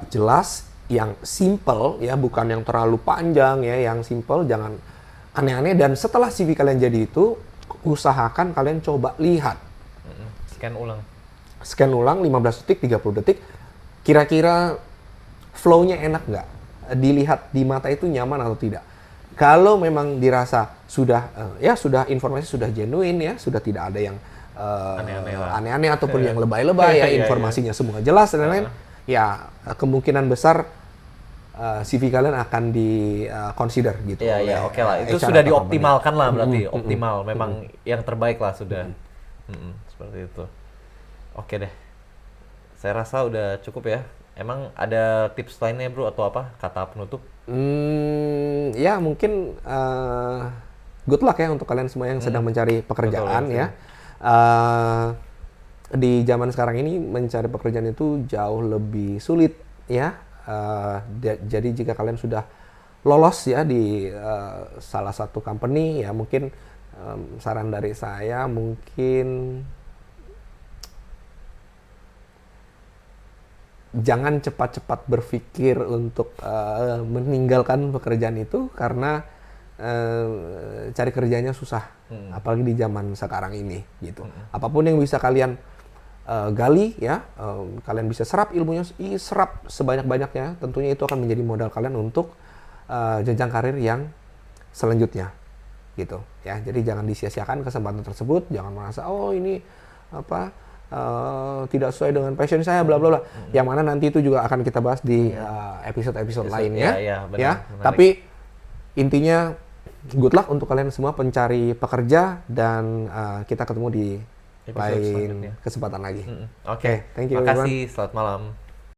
jelas, yang simple ya, bukan yang terlalu panjang ya, yang simple, jangan aneh-aneh. Dan setelah CV kalian jadi itu, usahakan kalian coba lihat. scan ulang. Scan ulang 15 detik, 30 detik. Kira-kira flow-nya enak nggak? Dilihat di mata itu nyaman atau tidak? Kalau memang dirasa sudah informasi sudah genuine ya, sudah tidak ada yang Aneh-aneh lah. aneh-aneh ataupun yang lebay-lebay ya, Iya, informasinya semua jelas dan lain-lain. Ya kemungkinan besar CV kalian akan di consider gitu. Iya, iya, oleh, oke lah. Itu HR sudah atau dioptimalkan lah berarti. Optimal, memang yang terbaik lah sudah. Seperti itu. Oke deh. Saya rasa udah cukup ya. Emang ada tips lainnya, Bro, atau apa? Kata penutup? Ya mungkin good luck ya untuk kalian semua yang sedang mencari pekerjaan Betul, ya. Di zaman sekarang ini mencari pekerjaan itu jauh lebih sulit ya. Jadi jika kalian sudah lolos ya di salah satu company ya, mungkin saran dari saya mungkin jangan cepat-cepat berpikir untuk meninggalkan pekerjaan itu karena cari kerjanya susah, apalagi di zaman sekarang ini gitu. Apapun yang bisa kalian gali ya, kalian bisa serap ilmunya, serap sebanyak-banyaknya. Tentunya itu akan menjadi modal kalian untuk jenjang karir yang selanjutnya gitu ya. Jadi jangan disia-siakan kesempatan tersebut, jangan merasa oh ini apa tidak sesuai dengan passion saya bla bla bla. Yang mana nanti itu juga akan kita bahas di episode-episode lainnya benar, ya. menarik. Tapi intinya good luck untuk kalian semua pencari pekerja dan kita ketemu di Episode lain selanjutnya. kesempatan lagi. Oke, thank you, everyone. makasih. Selamat malam.